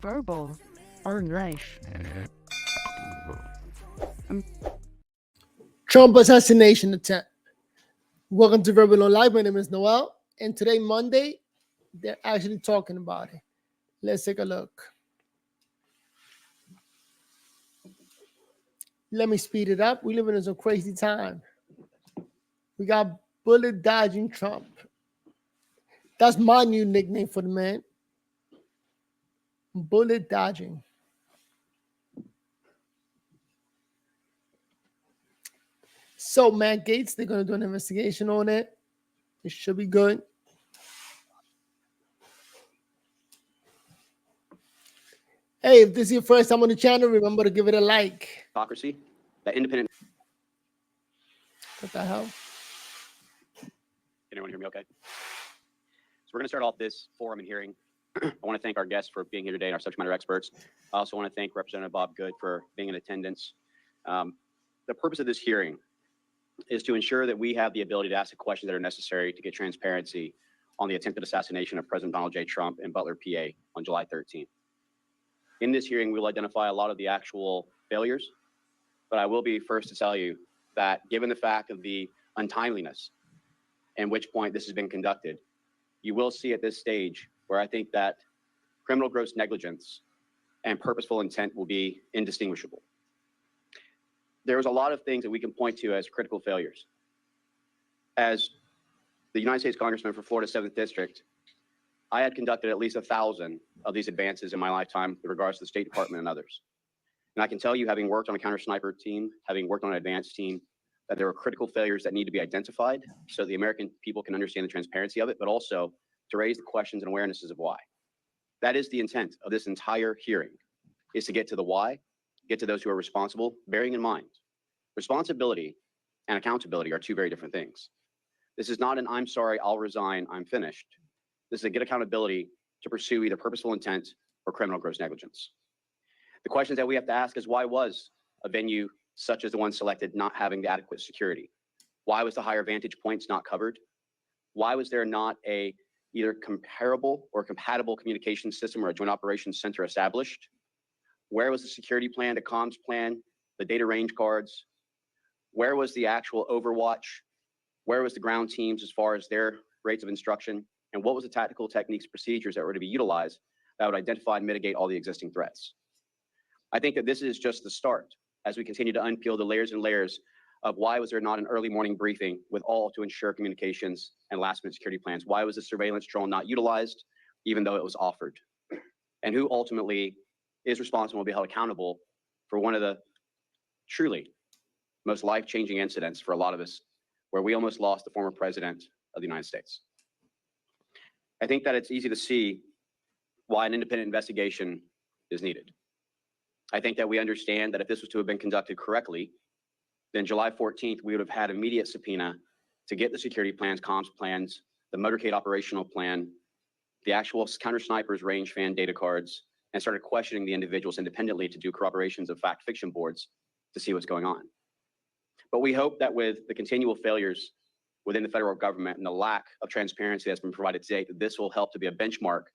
Verbal or life. Trump assassination attempt. Welcome to Verbal on Live. My name is Noel, and today, Monday, they're actually talking about it. Let's take a look. Let me speed it up. We live in some crazy time. We got bullet dodging Trump. That's my new nickname for the man. Bullet dodging. So, Matt Gaetz, they're going to do an investigation on it. It should be good. Hey, if this is your first time on the channel, remember to give it a like. Hypocrisy, that independent. What the hell? Can anyone hear me okay? So we're going to start off this forum and hearing. I want to thank our guests for being here today and our subject matter experts. I also want to thank Representative Bob Good for being in attendance. The purpose of this hearing is to ensure that we have the ability to ask the questions that are necessary to get transparency on the attempted assassination of President Donald J. Trump in Butler, PA on July 13th. In this hearing, we'll identify a lot of the actual failures, but I will be first to tell you that given the fact of the untimeliness and which point this has been conducted, you will see at this stage where I think that criminal gross negligence and purposeful intent will be indistinguishable. There's a lot of things that we can point to as critical failures. As the United States Congressman for Florida 7th District, I had conducted at least 1,000 of these advances in my lifetime with regards to the State Department and others. And I can tell you, having worked on a counter-sniper team, having worked on an advanced team, that there are critical failures that need to be identified so the American people can understand the transparency of it, but also to raise the questions and awarenesses of why. That is the intent of this entire hearing, is to get to the why, get to those who are responsible, bearing in mind, responsibility and accountability are two very different things. This is not an I'm sorry, I'll resign, I'm finished. This is a get accountability to pursue either purposeful intent or criminal gross negligence. The questions that we have to ask is, why was a venue such as the one selected not having the adequate security? Why was the higher vantage points not covered? Why was there not a either comparable or compatible communication system or a joint operations center established? Where was the security plan, the comms plan, the data range cards? Where was the actual overwatch? Where was the ground teams as far as their rates of instruction? And what was the tactical techniques, procedures that were to be utilized that would identify and mitigate all the existing threats? I think that this is just the start as we continue to unpeel the layers and layers of why was there not an early morning briefing with all to ensure communications and last minute security plans? Why was the surveillance drone not utilized, even though it was offered? And who ultimately is responsible and will be held accountable for one of the truly most life-changing incidents for a lot of us, where we almost lost the former president of the United States. I think that it's easy to see why an independent investigation is needed. I think that we understand that if this was to have been conducted correctly, then July 14th, we would have had immediate subpoena to get the security plans, comms plans, the motorcade operational plan, the actual counter snipers range fan data cards, and started questioning the individuals independently to do corroborations of fact fiction boards to see what's going on. But we hope that with the continual failures within the federal government and the lack of transparency that's been provided to date, that this will help to be a benchmark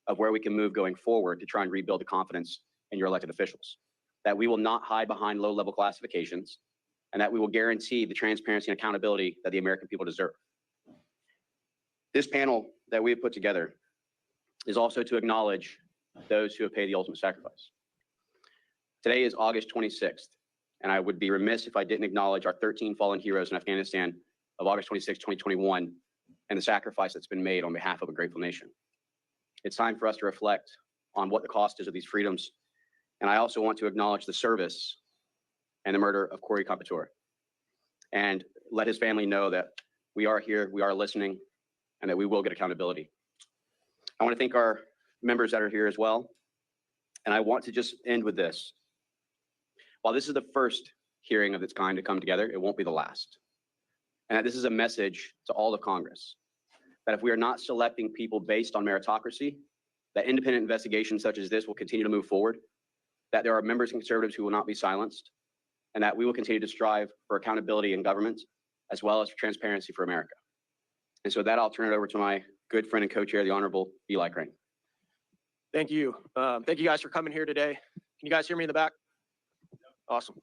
of where we can move going forward to try and rebuild the confidence in your elected officials. That we will not hide behind low-level classifications, and that we will guarantee the transparency and accountability that the American people deserve. This panel that we have put together is also to acknowledge those who have paid the ultimate sacrifice. Today is August 26th, and I would be remiss if I didn't acknowledge our 13 fallen heroes in Afghanistan of August 26, 2021, and the sacrifice that's been made on behalf of a grateful nation. It's time for us to reflect on what the cost is of these freedoms, and I also want to acknowledge the service and the murder of Corey Competor, and let his family know that we are here, we are listening, and that we will get accountability. I want to thank our members that are here as well, and I want to just end with this. While this is the first hearing of its kind to come together, it won't be the last. And that this is a message to all of Congress, that if we are not selecting people based on meritocracy, that independent investigations such as this will continue to move forward, that there are members and conservatives who will not be silenced, and that we will continue to strive for accountability in government, as well as for transparency for America. And so with that, I'll turn it over to my good friend and co-chair, the Honorable Eli Crane. Thank you. Thank you guys for coming here today. Can you guys hear me in the back? Awesome.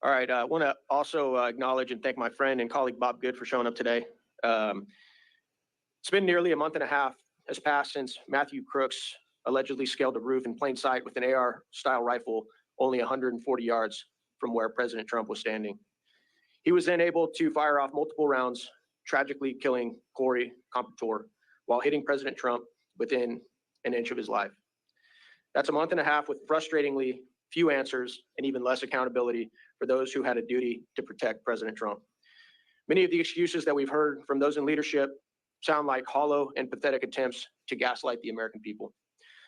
All right. I want to also acknowledge and thank my friend and colleague Bob Good for showing up today. It's been nearly a month and a half has passed since Matthew Crooks allegedly scaled a roof in plain sight with an AR-style rifle only 140 yards from where President Trump was standing. He was then able to fire off multiple rounds, tragically killing Corey Comptor while hitting President Trump within an inch of his life. That's a month and a half with frustratingly few answers and even less accountability for those who had a duty to protect President Trump. Many of the excuses that we've heard from those in leadership sound like hollow and pathetic attempts to gaslight the American people.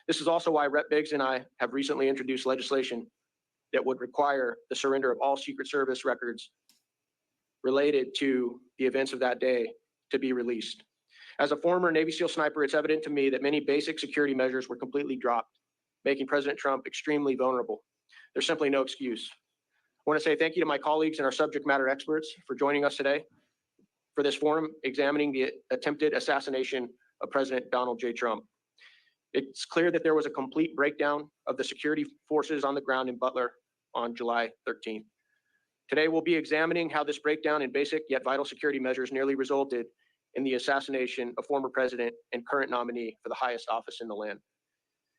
This is also why Rep. Biggs and I have recently introduced legislation that would require the surrender of all Secret Service records related to the events of that day to be released. As a former Navy SEAL sniper, it's evident to me that many basic security measures were completely dropped, making President Trump extremely vulnerable. There's simply no excuse. I want to say thank you to my colleagues and our subject matter experts for joining us today for this forum examining the attempted assassination of President Donald J. Trump. It's clear that there was a complete breakdown of the security forces on the ground in Butler on July 13th. Today, we'll be examining how this breakdown in basic yet vital security measures nearly resulted in the assassination of former president and current nominee for the highest office in the land.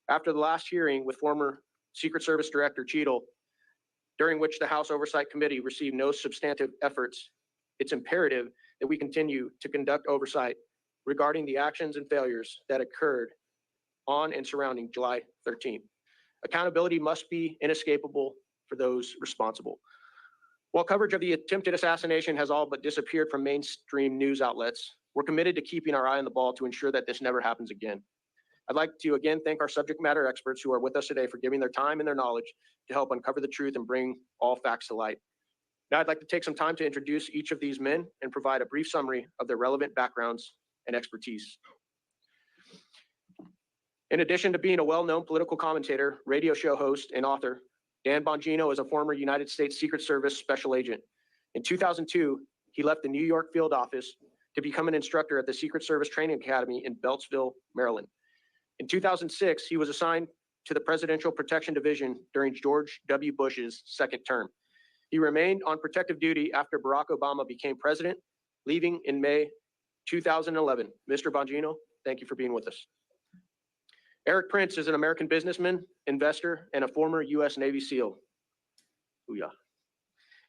After the last hearing with former Secret Service Director Cheadle, during which the House Oversight Committee received no substantive efforts, it's imperative that we continue to conduct oversight regarding the actions and failures that occurred on and surrounding July 13th. Accountability must be inescapable for those responsible. While coverage of the attempted assassination has all but disappeared from mainstream news outlets, we're committed to keeping our eye on the ball to ensure that this never happens again. I'd like to again thank our subject matter experts who are with us today for giving their time and their knowledge to help uncover the truth and bring all facts to light. Now I'd like to take some time to introduce each of these men and provide a brief summary of their relevant backgrounds and expertise. In addition to being a well-known political commentator, radio show host, and author, Dan Bongino is a former United States Secret Service special agent. In 2002, he left the New York field office to become an instructor at the Secret Service Training Academy in Beltsville, Maryland. In 2006, he was assigned to the Presidential Protection Division during George W. Bush's second term. He remained on protective duty after Barack Obama became president, leaving in May 2011. Mr. Bongino, thank you for being with us. Eric Prince is an American businessman, investor, and a former U.S. Navy SEAL. Hoo-yah.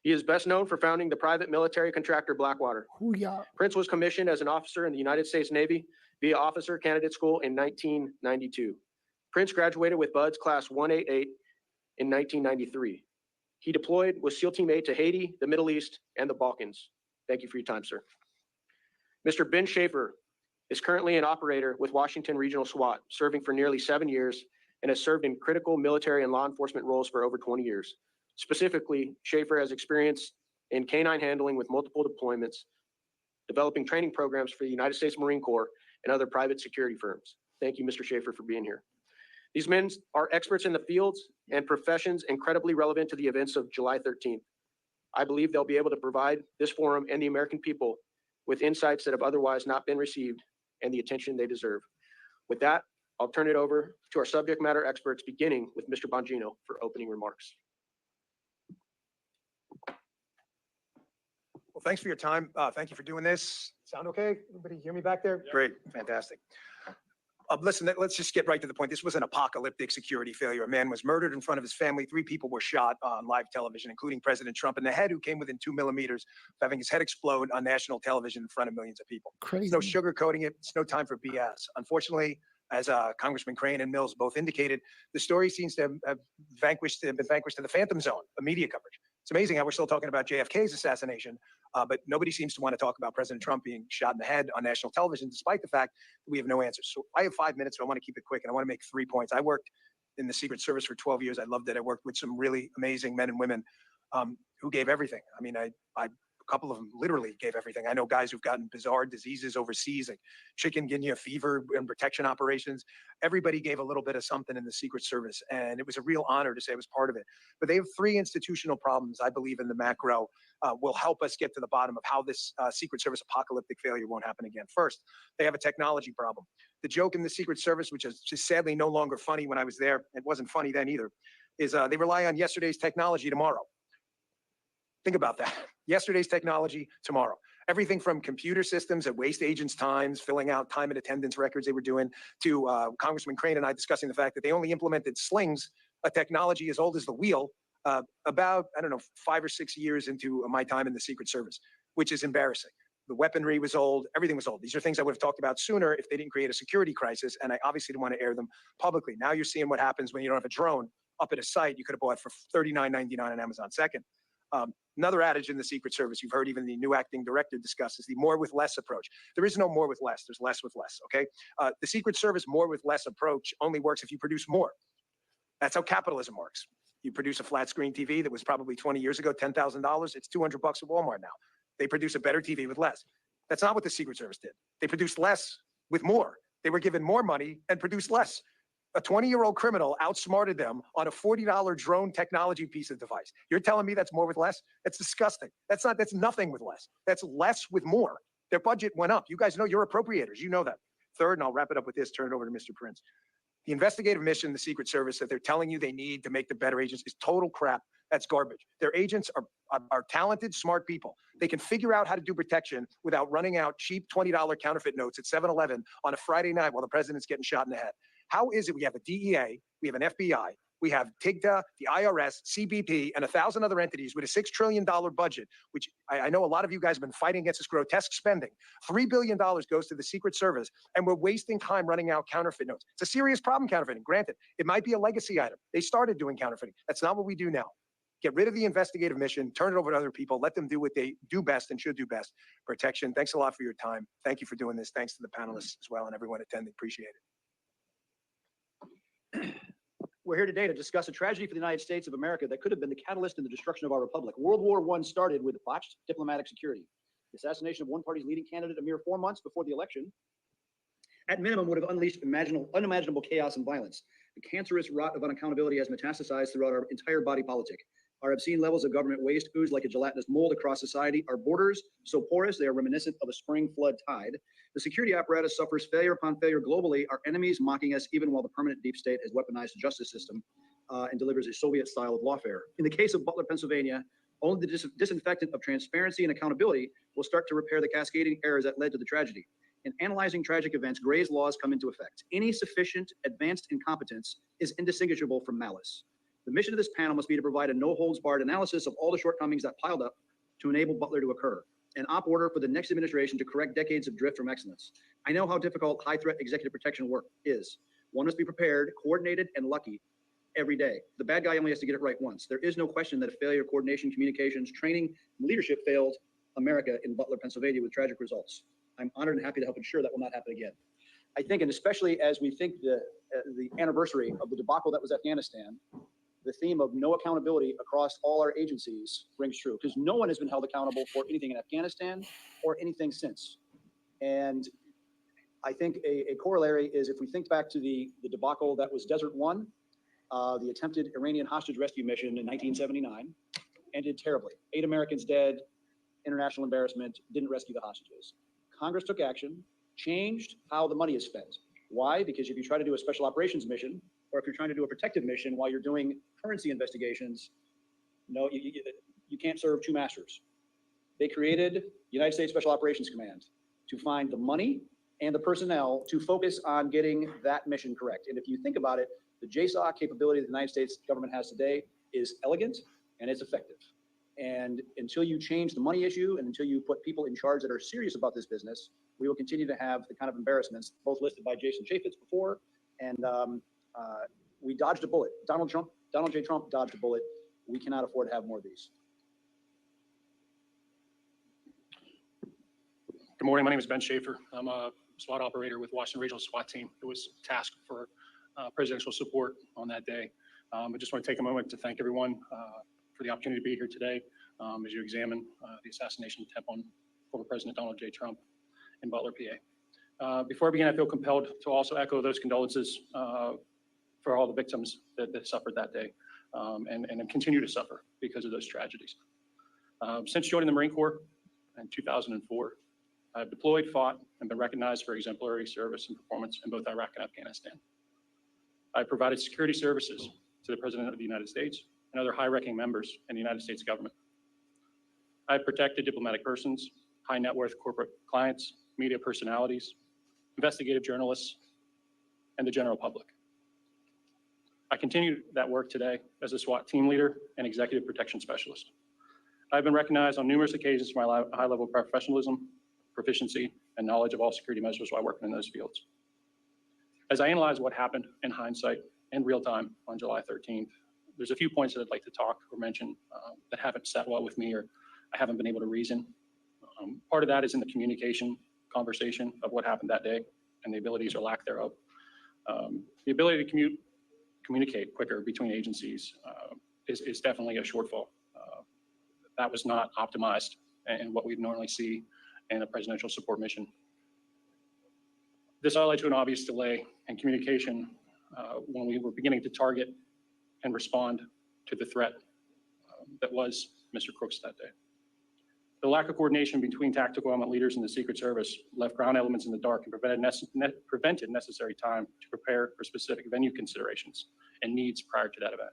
He is best known for founding the private military contractor Blackwater. Hoo-yah. Prince was commissioned as an officer in the United States Navy via Officer Candidate School in 1992. Prince graduated with Buds Class 188 in 1993. He deployed with SEAL Team 8 to Haiti, the Middle East, and the Balkans. Thank you for your time, sir. Mr. Ben Schaefer is currently an operator with Washington Regional SWAT, serving for nearly 7 years, and has served in critical military and law enforcement roles for over 20 years. Specifically, Schaefer has experience in canine handling with multiple deployments, developing training programs for the United States Marine Corps and other private security firms. Thank you, Mr. Schaefer, for being here. These men are experts in the fields and professions incredibly relevant to the events of July 13th. I believe they'll be able to provide this forum and the American people with insights that have otherwise not been received and the attention they deserve. With that, I'll turn it over to our subject matter experts, beginning with Mr. Bongino for opening remarks. Well, thanks for your time. Thank you for doing this. Sound okay? Everybody hear me back there? Yeah. Great, fantastic. Listen, let's just get right to the point. This was an apocalyptic security failure. A man was murdered in front of his family. 3 people were shot on live television, including President Trump in the head, who came within 2 millimeters of having his head explode on national television in front of millions of people. Crazy. There's no sugarcoating it. It's no time for BS. Unfortunately, as Congressman Crane and Mills both indicated, the story seems to have been vanquished to the phantom zone, the media coverage. It's amazing how we're still talking about JFK's assassination, but nobody seems to want to talk about President Trump being shot in the head on national television, despite the fact that we have no answers. So I have 5 minutes, so I want to keep it quick, and I want to make 3 points. I worked in the Secret Service for 12 years. I loved it. I worked with some really amazing men and women who gave everything. I mean, I couple of them literally gave everything. I know guys who've gotten bizarre diseases overseas, like chikungunya fever and protection operations. Everybody gave a little bit of something in the Secret Service, and it was a real honor to say I was part of it. But they have three institutional problems, I believe, in the macro will help us get to the bottom of how this Secret Service apocalyptic failure won't happen again. First, they have a technology problem. The joke in the Secret Service, which is just sadly no longer funny when I was there, it wasn't funny then either, is they rely on yesterday's technology tomorrow. Think about that. Yesterday's technology tomorrow. Everything from computer systems that waste agents' times, filling out time and attendance records they were doing, to Congressman Crane and I discussing the fact that they only implemented slings, a technology as old as the wheel, about, I don't know, 5 or 6 years into my time in the Secret Service, which is embarrassing. The weaponry was old, everything was old. These are things I would have talked about sooner if they didn't create a security crisis, and I obviously didn't want to air them publicly. Now you're seeing what happens when you don't have a drone up at a site you could have bought for $39.99 on Amazon. Second, another adage in the Secret Service, you've heard even the new acting director discuss, is the more with less approach. There is no more with less, there's less with less, okay? The Secret Service more with less approach only works if you produce more. That's how capitalism works. You produce a flat screen TV that was probably 20 years ago, $10,000, it's $200 at Walmart now. They produce a better TV with less. That's not what the Secret Service did. They produced less with more. They were given more money and produced less. A 20-year-old criminal outsmarted them on a $40 drone technology piece of device. You're telling me that's more with less? That's disgusting. That's nothing with less. That's less with more. Their budget went up. You guys know, you're appropriators. You know that. Third, and I'll wrap it up with this, turn it over to Mr. Prince. The investigative mission, the Secret Service, that they're telling you they need to make them better agents is total crap. That's garbage. Their agents are talented, smart people. They can figure out how to do protection without running out cheap $20 counterfeit notes at 7-Eleven on a Friday night while the president's getting shot in the head. How is it we have a DEA, we have an FBI, we have TIGTA, the IRS, CBP, and 1,000 other entities with a $6 trillion budget, which I know a lot of you guys have been fighting against this grotesque spending. $3 billion goes to the Secret Service, and we're wasting time running out counterfeit notes. It's a serious problem, counterfeiting. Granted, it might be a legacy item. They started doing counterfeiting. That's not what we do now. Get rid of the investigative mission, turn it over to other people, let them do what they do best and should do best. Protection. Thanks a lot for your time. Thank you for doing this. Thanks to the panelists as well and everyone attending. Appreciate it. We're here today to discuss a tragedy for the United States of America that could have been the catalyst in the destruction of our republic. World War I started with botched diplomatic security. The assassination of one party's leading candidate a mere 4 months before the election, at minimum, would have unleashed unimaginable chaos and violence. The cancerous rot of unaccountability has metastasized throughout our entire body politic. Our obscene levels of government waste ooze like a gelatinous mold across society. Our borders, so porous, they are reminiscent of a spring flood tide. The security apparatus suffers failure upon failure globally. Our enemies mocking us even while the permanent deep state has weaponized the justice system and delivers a Soviet style of lawfare. In the case of Butler, Pennsylvania, only the disinfectant of transparency and accountability will start to repair the cascading errors that led to the tragedy. In analyzing tragic events, Gray's laws come into effect. Any sufficient advanced incompetence is indistinguishable from malice. The mission of this panel must be to provide a no-holds-barred analysis of all the shortcomings that piled up to enable Butler to occur. An op order for the next administration to correct decades of drift from excellence. I know how difficult high-threat executive protection work is. One must be prepared, coordinated, and lucky every day. The bad guy only has to get it right once. There is no question that a failure of coordination, communications, training, and leadership failed America in Butler, Pennsylvania with tragic results. I'm honored and happy to help ensure that will not happen again. I think, and especially as we think the anniversary of the debacle that was Afghanistan, the theme of no accountability across all our agencies rings true, because no one has been held accountable for anything in Afghanistan or anything since. And I think a corollary is if we think back to the debacle that was Desert One, the attempted Iranian hostage rescue mission in 1979, ended terribly. 8 Americans dead, international embarrassment, didn't rescue the hostages. Congress took action, changed how the money is spent. Why? Because if you try to do a special operations mission, or if you're trying to do a protective mission while you're doing currency investigations, no, you can't serve two masters. They created United States Special Operations Command to find the money and the personnel to focus on getting that mission correct. And if you think about it, the JSOC capability that the United States government has today is elegant and it's effective. And until you change the money issue and until you put people in charge that are serious about this business, we will continue to have the kind of embarrassments, both listed by Jason Chaffetz before, and we dodged a bullet. Donald J. Trump dodged a bullet. We cannot afford to have more of these. Good morning. My name is Ben Schaefer. I'm a SWAT operator with Washington Regional SWAT Team. It was tasked for presidential support on that day. I just want to take a moment to thank everyone for the opportunity to be here today. as you examine the assassination attempt on former President Donald J. Trump in Butler, PA. Before I begin, I feel compelled to also echo those condolences for all the victims that suffered that day and continue to suffer because of those tragedies. Since joining the Marine Corps in 2004, I've deployed, fought, and been recognized for exemplary service and performance in both Iraq and Afghanistan. I've provided security services to the President of the United States and other high-ranking members in the United States government. I've protected diplomatic persons, high net worth corporate clients, media personalities, investigative journalists, and the general public. I continue that work today as a SWAT team leader and executive protection specialist. I've been recognized on numerous occasions for my high-level professionalism, proficiency, and knowledge of all security measures while working in those fields. As I analyze what happened in hindsight in real time on July 13th, there's a few points that I'd like to talk or mention that haven't sat well with me or I haven't been able to reason. Part of that is in the communication conversation of what happened that day and the abilities or lack thereof. The ability to communicate quicker between agencies is definitely a shortfall. That was not optimized in what we'd normally see in a presidential support mission. This all led to an obvious delay in communication when we were beginning to target and respond to the threat that was Mr. Crooks that day. The lack of coordination between tactical element leaders in the Secret Service left ground elements in the dark and prevented necessary time to prepare for specific venue considerations and needs prior to that event.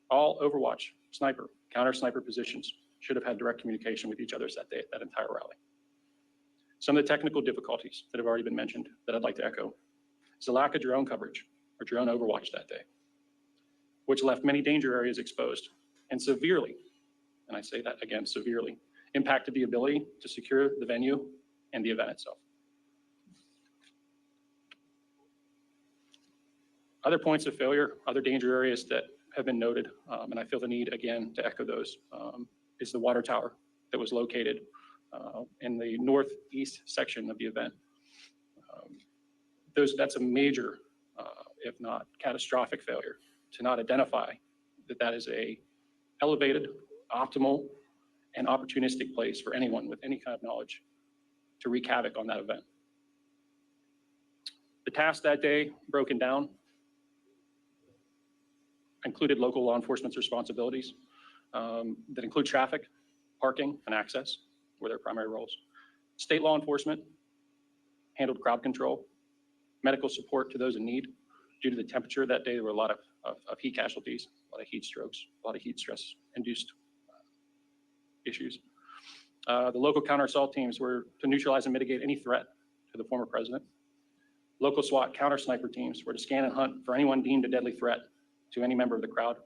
All Overwatch, sniper, counter-sniper positions should have had direct communication with each other that day at that entire rally. Some of the technical difficulties that have already been mentioned that I'd like to echo is the lack of drone coverage or drone overwatch that day, which left many danger areas exposed and severely, and I say that again, severely, impacted the ability to secure the venue and the event itself. Other points of failure, other danger areas that have been noted, and I feel the need again to echo those, is the water tower that was located in the northeast section of the event. That's a major, if not catastrophic failure to not identify that is a elevated, optimal, and opportunistic place for anyone with any kind of knowledge to wreak havoc on that event. The tasks that day broken down included local law enforcement's responsibilities that include traffic, parking, and access were their primary roles. State law enforcement handled crowd control, medical support to those in need. Due to the temperature that day, there were a lot of heat casualties, a lot of heat strokes, a lot of heat stress induced issues. The local counter-assault teams were to neutralize and mitigate any threat to the former president. Local SWAT counter-sniper teams were to scan and hunt for anyone deemed a deadly threat to any member of the crowd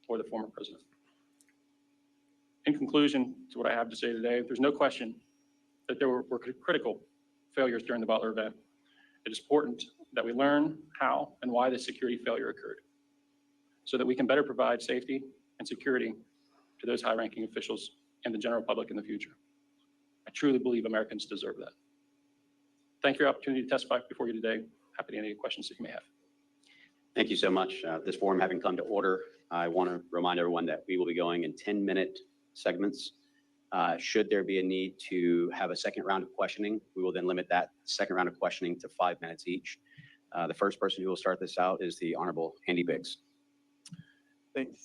or the former president. In conclusion to what I have to say today, there's no question that there were critical failures during the Butler event. It is important that we learn how and why this security failure occurred so that we can better provide safety and security to those high-ranking officials and the general public in the future. I truly believe Americans deserve that. Thank you for the opportunity to testify before you today. Happy to answer any questions that you may have. Thank you so much. This forum having come to order, I want to remind everyone that we will be going in 10-minute segments. Should there be a need to have a second round of questioning, we will then limit that second round of questioning to 5 minutes each. The first person who will start this out is the Honorable Andy Biggs.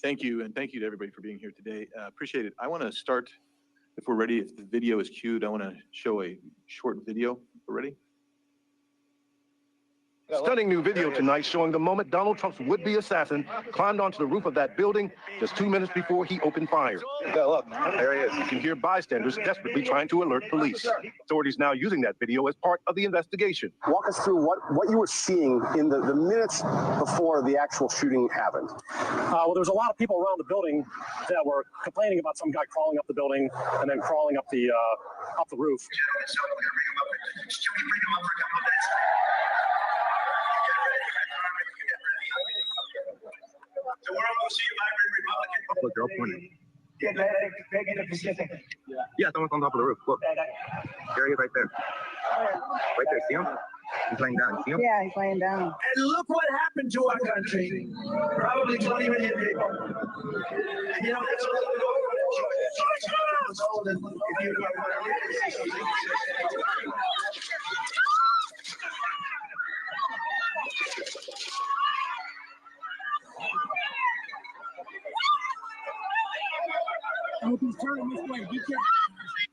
Thank you, and thank you to everybody for being here today. Appreciate it. I want to start, if we're ready, if the video is queued, I want to show a short video. We're ready? Stunning new video tonight showing the moment Donald Trump's would-be assassin climbed onto the roof of that building just 2 minutes before he opened fire. Yeah, look, there he is. You can hear bystanders desperately trying to alert police. Authorities now using that video as part of the investigation. Walk us through what you were seeing in the minutes before the actual shooting happened. Well, there was a lot of people around the building that were complaining about some guy crawling up the building and then crawling up the roof. The world will see a vibrant Republican. Look, they're all pointing. They're in the Pacific. Yeah, someone's on top of the roof. Look. There he is right there. Right there, see him? He's laying down. See him? Yeah, he's laying down. And look what happened to our country. Probably 20 million people. And you know, that's a little bit over.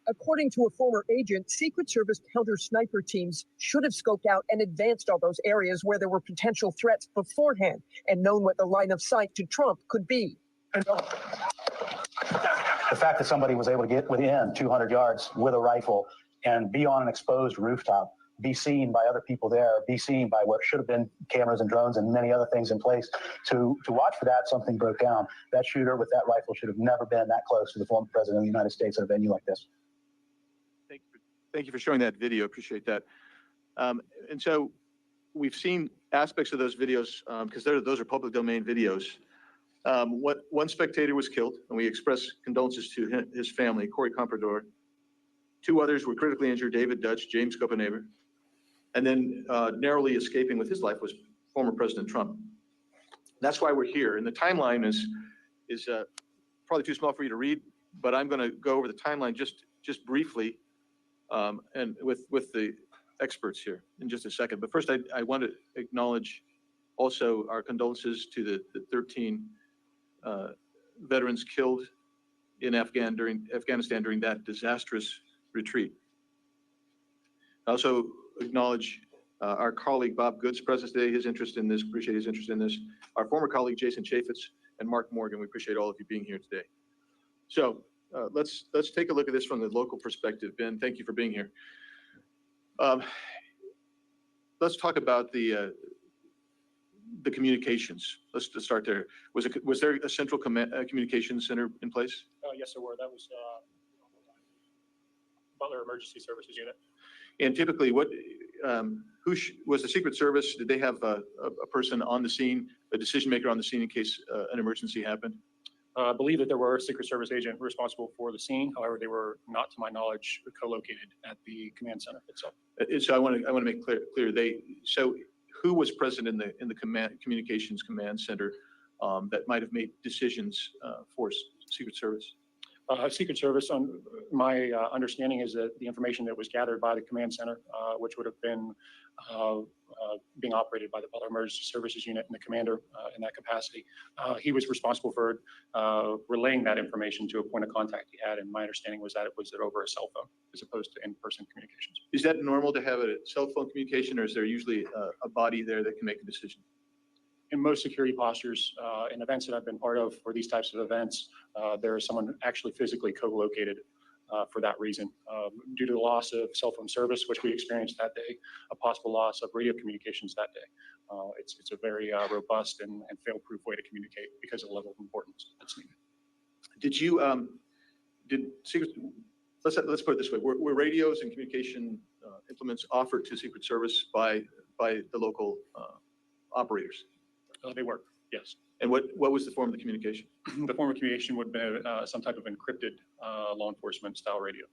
According to a former agent, Secret Service counter-sniper teams should have scoped out and advanced all those areas where there were potential threats beforehand and known what the line of sight to Trump could be. The fact that somebody was able to get within 200 yards with a rifle and be on an exposed rooftop, be seen by other people there, be seen by what should have been cameras and drones and many other things in place to watch for that, something broke down. That shooter with that rifle should have never been that close to the former president of the United States at a venue like this. Thank you for showing that video. Appreciate that. And so we've seen aspects of those videos because those are public domain videos. One spectator was killed, and we express condolences to his family, Corey Comprador. Two others were critically injured, David Dutch, James Copenhaver. And then narrowly escaping with his life was former President Trump. That's why we're here. And the timeline is probably too small for you to read, but I'm going to go over the timeline just briefly and with the experts here in just a second. But first, I want to acknowledge also our condolences to the 13 veterans killed in Afghanistan during that disastrous retreat. I also acknowledge our colleague Bob Good's presence today, his interest in this, appreciate his interest in this. Our former colleague Jason Chaffetz and Mark Morgan, we appreciate all of you being here today. So let's take a look at this from the local perspective. Ben, thank you for being here. Let's talk about the communications. Let's start there. Was there a central communications center in place? Yes, there were. That was Butler Emergency Services Unit. And typically, was the Secret Service? Did they have a person on the scene, a decision maker on the scene in case an emergency happened? I believe that there were a Secret Service agent responsible for the scene. However, they were not, to my knowledge, co-located at the command center itself. So I want to make clear. So who was present in the communications command center that might have made decisions for Secret Service? Secret Service, on my understanding, is that the information that was gathered by the command center, which would have been being operated by the Butler Emergency Services Unit and the commander in that capacity, he was responsible for relaying that information to a point of contact he had. And my understanding was that it was over a cell phone as opposed to in-person communications. Is that normal to have a cell phone communication, or is there usually a body there that can make a decision? In most security postures, in events that I've been part of for these types of events, there is someone actually physically co-located for that reason. Due to the loss of cell phone service, which we experienced that day, a possible loss of radio communications that day. It's a very robust and fail-proof way to communicate because of the level of importance that's needed. Let's put it this way, were radios and communication implements offered to Secret Service by the local operators? They were, yes. And what was the form of the communication? The form of communication would be some type of encrypted law enforcement style radio.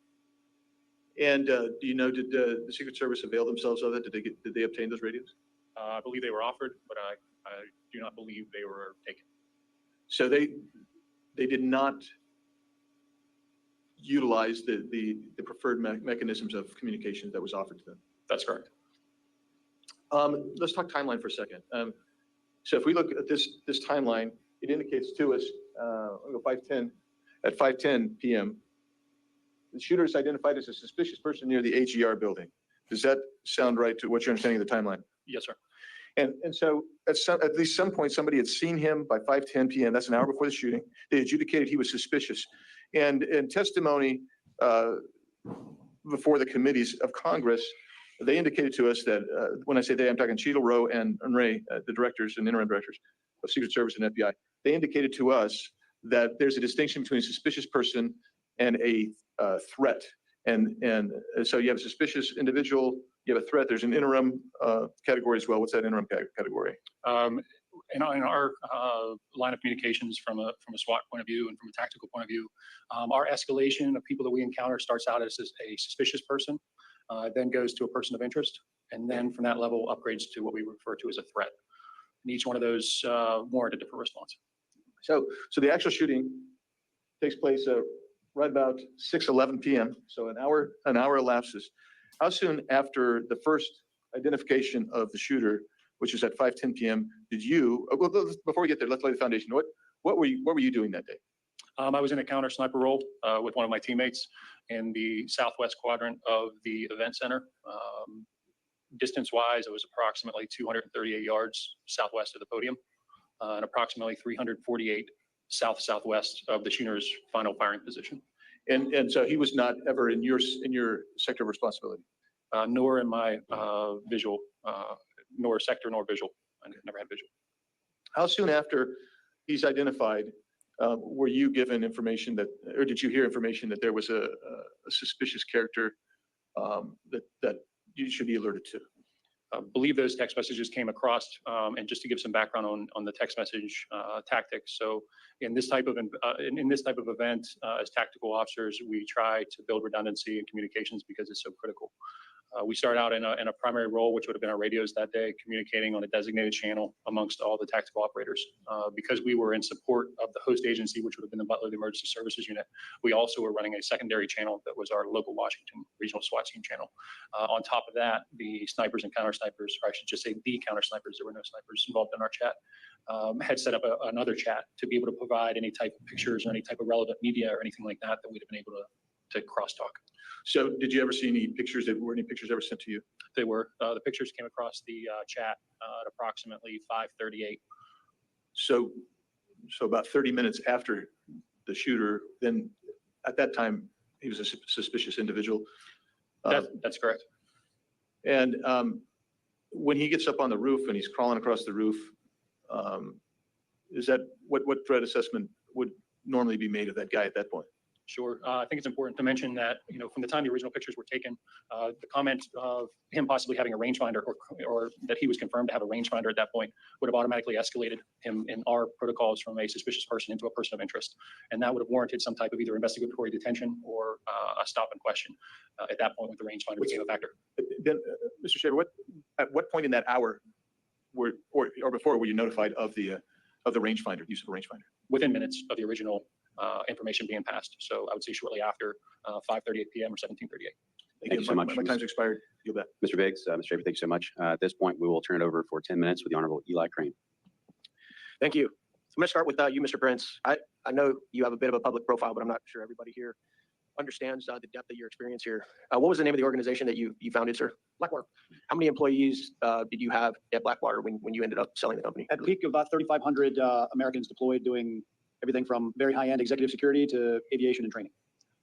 And do you know, did the Secret Service avail themselves of it? Did they obtain those radios? I believe they were offered, but I do not believe they were taken. So they did not utilize the preferred mechanisms of communication that was offered to them? That's correct. Let's talk timeline for a second. So if we look at this timeline, it indicates to us, at 5:10 p.m., the shooter is identified as a suspicious person near the AGR building. Does that sound right to what you're understanding of the timeline? Yes, sir. And so at least some point, somebody had seen him by 5:10 p.m. That's an hour before the shooting. They adjudicated he was suspicious. And in testimony before the committees of Congress, they indicated to us that, when I say they, I'm talking Cheadle, Rowe, and Ray, the directors and interim directors of Secret Service and FBI. They indicated to us that there's a distinction between a suspicious person and a threat. And so you have a suspicious individual, you have a threat, there's an interim category as well. What's that interim category? In our line of communications from a SWAT point of view and from a tactical point of view, our escalation of people that we encounter starts out as a suspicious person, then goes to a person of interest, and then from that level upgrades to what we refer to as a threat. And each one of those warrant a different response. So the actual shooting takes place right about 6:11 p.m. So an hour elapses. How soon after the first identification of the shooter, which is at 5:10 p.m., did you? Well, before we get there, let's lay the foundation. What were you doing that day? I was in a counter sniper role with one of my teammates in the southwest quadrant of the event center. Distance-wise, it was approximately 238 yards southwest of the podium and approximately 348 southwest of the shooter's final firing position. And so he was not ever in your sector of responsibility? Nor in my visual, nor sector, nor visual. I never had visual. How soon after he's identified were you given information that, or did you hear information that there was a suspicious character that you should be alerted to? I believe those text messages came across, and just to give some background on the text message tactics. So in this type of event, as tactical officers, we try to build redundancy in communications because it's so critical. We start out in a primary role, which would have been our radios that day, communicating on a designated channel amongst all the tactical operators. Because we were in support of the host agency, which would have been the Butler Emergency Services Unit, we also were running a secondary channel that was our local Washington Regional SWAT Team channel. On top of that, the snipers and counter snipers, or I should just say the counter snipers, there were no snipers involved in our chat, had set up another chat to be able to provide any type of pictures or any type of relevant media or anything like that we'd have been able to crosstalk. So did you ever see any pictures? Were any pictures ever sent to you? They were. The pictures came across the chat at approximately 5:38. So about 30 minutes after the shooter, then at that time, he was a suspicious individual. That's correct. And when he gets up on the roof and he's crawling across the roof, is that what threat assessment would normally be made of that guy at that point? Sure. I think it's important to mention that, from the time the original pictures were taken, the comment of him possibly having a rangefinder or that he was confirmed to have a rangefinder at that point would have automatically escalated him in our protocols from a suspicious person into a person of interest. And that would have warranted some type of either investigatory detention or a stop and question at that point with the rangefinder became a factor. Then, Mr. Shaver, at what point in that hour or before were you notified of the rangefinder, use of a rangefinder? Within minutes of the original information being passed. So I would say shortly after 5:38 p.m. or 17:38. Thank you so much. My time's expired. You'll bet. Mr. Biggs, Mr. Shaver, thank you so much. At this point, we will turn it over for 10 minutes with the Honorable Eli Crane. Thank you. I'm going to start with you, Mr. Prince. I know you have a bit of a public profile, but I'm not sure everybody here understands the depth of your experience here. What was the name of the organization that you founded, sir? Blackwater. How many employees did you have at Blackwater when you ended up selling the company? At the peak of about 3,500 Americans deployed doing everything from very high-end executive security to aviation and training.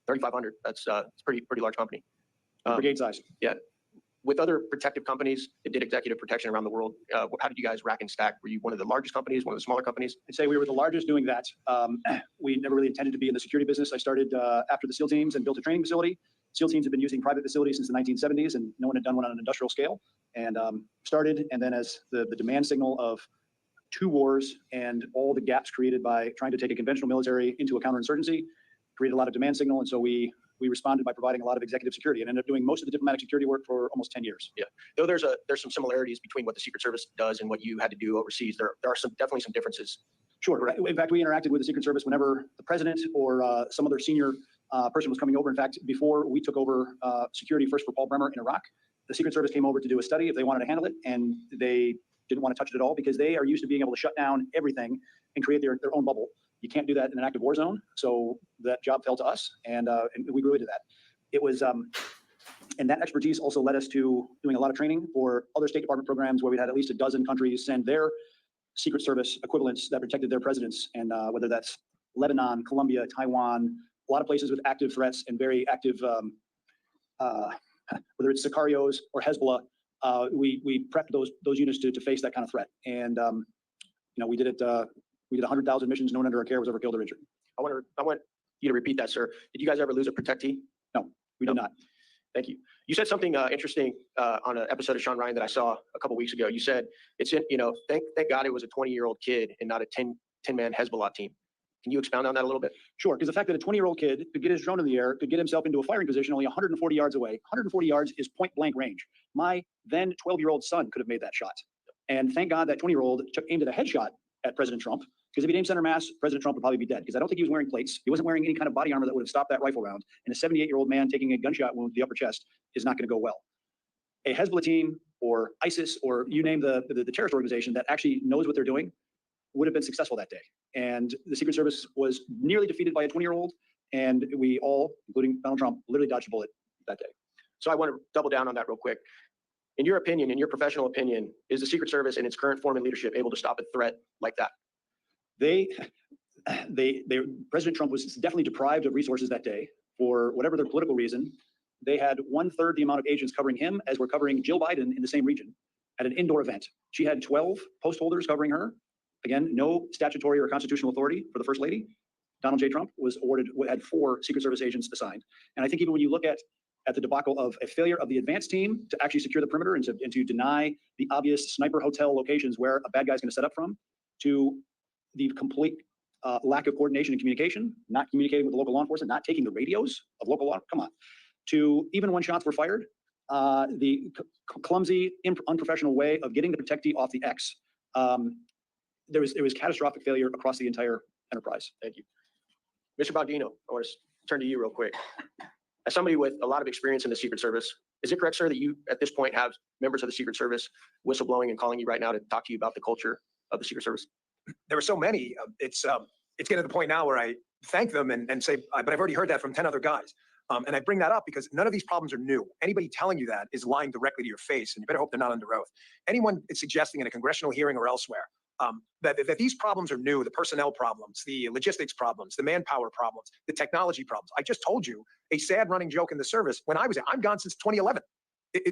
3,500. That's pretty large company. Brigade size. Yeah. With other protective companies that did executive protection around the world, how did you guys rack and stack? Were you one of the largest companies, one of the smaller companies? I'd say we were the largest doing that. We never really intended to be in the security business. I started after the SEAL teams and built a training facility. SEAL teams have been using private facilities since the 1970s, and no one had done one on an industrial scale. And started, and then as the demand signal of 2 wars and all the gaps created by trying to take a conventional military into a counterinsurgency created a lot of demand signal. And so we responded by providing a lot of executive security and ended up doing most of the diplomatic security work for almost 10 years. Yeah. Though there's some similarities between what the Secret Service does and what you had to do overseas, there are definitely some differences. Sure. In fact, we interacted with the Secret Service whenever the president or some other senior person was coming over. In fact, before we took over security first for Paul Bremer in Iraq, the Secret Service came over to do a study if they wanted to handle it, and they didn't want to touch it at all because they are used to being able to shut down everything and create their own bubble. You can't do that in an active war zone. So that job fell to us, and we grew into that. It was, and that expertise also led us to doing a lot of training for other State Department programs where we had at least a dozen countries send their Secret Service equivalents that protected their presidents, and whether that's Lebanon, Colombia, Taiwan, a lot of places with active threats and very active, whether it's Sicarios or Hezbollah. We prepped those units to face that kind of threat, and we did it. We did 100,000 missions. No one under our care was ever killed or injured. I want you to repeat that, sir. Did you guys ever lose a protectee? No, we did not. Thank you. You said something interesting on an episode of Sean Ryan that I saw a couple weeks ago. You said it's in, thank God it was a 20-year-old kid and not a 10-man Hezbollah team. Can you expound on that a little bit? Sure, because the fact that a 20-year-old kid could get his drone in the air, could get himself into a firing position only 140 yards away. 140 yards is point blank range. My then 12-year-old son could have made that shot. And thank God that 20-year-old aimed at a headshot at President Trump Because if he named center mass, President Trump would probably be dead. Because I don't think he was wearing plates. He wasn't wearing any kind of body armor that would have stopped that rifle round. And a 78-year-old man taking a gunshot wound to the upper chest is not going to go well. A Hezbollah team or ISIS or you name the terrorist organization that actually knows what they're doing would have been successful that day. And the Secret Service was nearly defeated by a 20-year-old. And we all, including Donald Trump, literally dodged a bullet that day. So I want to double down on that real quick. In your opinion, in your professional opinion, is the Secret Service in its current form and leadership able to stop a threat like that? President Trump was definitely deprived of resources that day for whatever their political reason. They had 1/3 the amount of agents covering him as were covering Jill Biden in the same region at an indoor event. She had 12 post holders covering her. Again, no statutory or constitutional authority for the First Lady. Donald J. Trump had 4 Secret Service agents assigned. And I think even when you look at the debacle of a failure of the advance team to actually secure the perimeter and to deny the obvious sniper hotel locations where a bad guy's going to set up from, to the complete lack of coordination and communication, not communicating with the local law enforcement, not taking the radios of local law, come on, to even when shots were fired, the clumsy, unprofessional way of getting the protectee off the X. There was catastrophic failure across the entire enterprise. Thank you. Mr. Baldino, I want to turn to you real quick. As somebody with a lot of experience in the Secret Service, is it correct, sir, that you at this point have members of the Secret Service whistleblowing and calling you right now to talk to you about the culture of the Secret Service? There were so many. It's getting to the point now where I thank them and say, but I've already heard that from 10 other guys. And I bring that up because none of these problems are new. Anybody telling you that is lying directly to your face, and you better hope they're not under oath. Anyone is suggesting in a congressional hearing or elsewhere that these problems are new, the personnel problems, the logistics problems, the manpower problems, the technology problems. I just told you a sad running joke in the service. When I'm gone since 2011.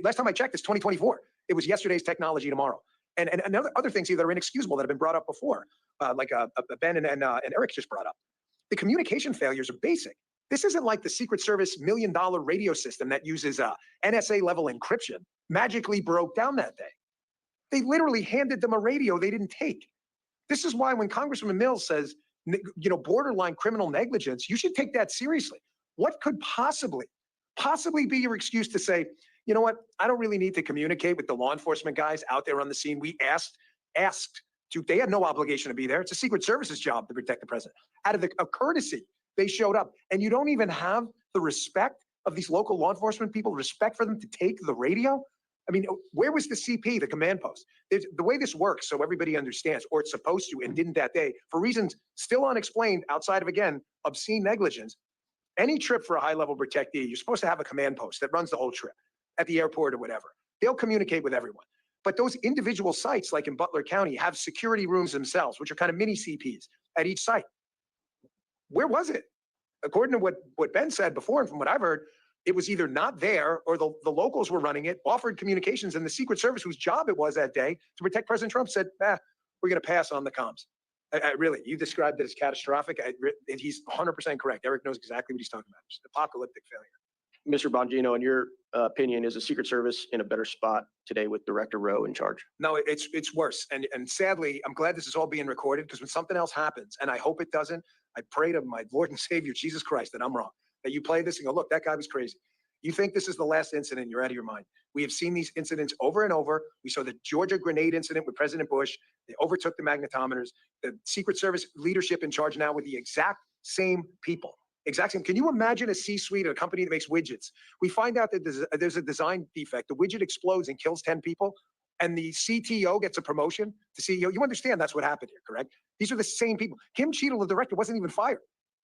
Last time I checked, it's 2024. It was yesterday's technology tomorrow. And other things here that are inexcusable that have been brought up before, like Ben and Eric just brought up. The communication failures are basic. This isn't like the Secret Service $1 million radio system that uses NSA level encryption magically broke down that day. They literally handed them a radio they didn't take. This is why when Congressman Mills says, borderline criminal negligence, you should take that seriously. What could possibly be your excuse to say, you know what, I don't really need to communicate with the law enforcement guys out there on the scene. We asked to, they had no obligation to be there. It's a Secret Service's job to protect the president. Out of a courtesy, they showed up. And you don't even have the respect of these local law enforcement people, respect for them to take the radio? I mean, where was the CP, the command post? The way this works, so everybody understands, or it's supposed to, and didn't that day, for reasons still unexplained outside of, again, obscene negligence, any trip for a high-level protectee, you're supposed to have a command post that runs the whole trip at the airport or whatever. They'll communicate with everyone. But those individual sites, like in Butler County, have security rooms themselves, which are kind of mini CPs at each site. Where was it? According to what Ben said before, and from what I've heard, it was either not there or the locals were running it, offered communications, and the Secret Service, whose job it was that day to protect President Trump, said, we're going to pass on the comms. Really, you described it as catastrophic. And he's 100% correct. Eric knows exactly what he's talking about. It's apocalyptic failure. Mr. Bongino, in your opinion, is the Secret Service in a better spot today with Director Rowe in charge? No, it's worse. And sadly, I'm glad this is all being recorded, because when something else happens, and I hope it doesn't, I pray to my Lord and Savior, Jesus Christ, that I'm wrong. That you play this and go, look, that guy was crazy. You think this is the last incident, you're out of your mind. We have seen these incidents over and over. We saw the Georgia grenade incident with President Bush. They overtook the magnetometers. The Secret Service leadership in charge now with the exact same people. Exact same. Can you imagine a C-suite, a company that makes widgets? We find out that there's a design defect. The widget explodes and kills 10 people, and the CTO gets a promotion to CEO. You understand that's what happened here, correct? These are the same people. Kim Cheadle, the director, wasn't even fired.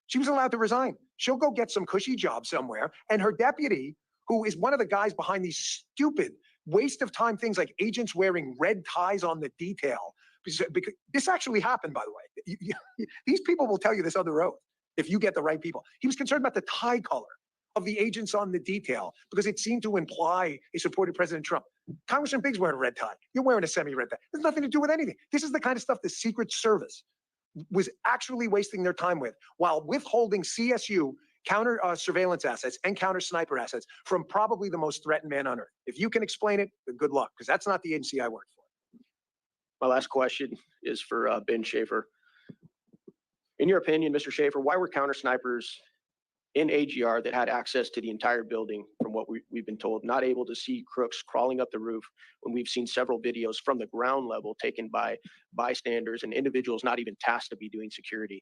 She was allowed to resign. She'll go get some cushy job somewhere. And her deputy, who is one of the guys behind these stupid waste of time things like agents wearing red ties on the detail. Because this actually happened, by the way. These people will tell you this on the road if you get the right people. He was concerned about the tie color of the agents on the detail because it seemed to imply he supported President Trump. Congressman Biggs wearing a red tie. You're wearing a semi-red tie. There's nothing to do with anything. This is the kind of stuff the Secret Service was actually wasting their time with while withholding CSU counter surveillance assets and counter sniper assets from probably the most threatened man on earth. If you can explain it, good luck, because that's not the agency I work for. My last question is for Ben Schaefer. In your opinion, Mr. Schaefer, why were counter snipers in AGR that had access to the entire building from what we've been told, not able to see crooks crawling up the roof when we've seen several videos from the ground level taken by bystanders and individuals not even tasked to be doing security.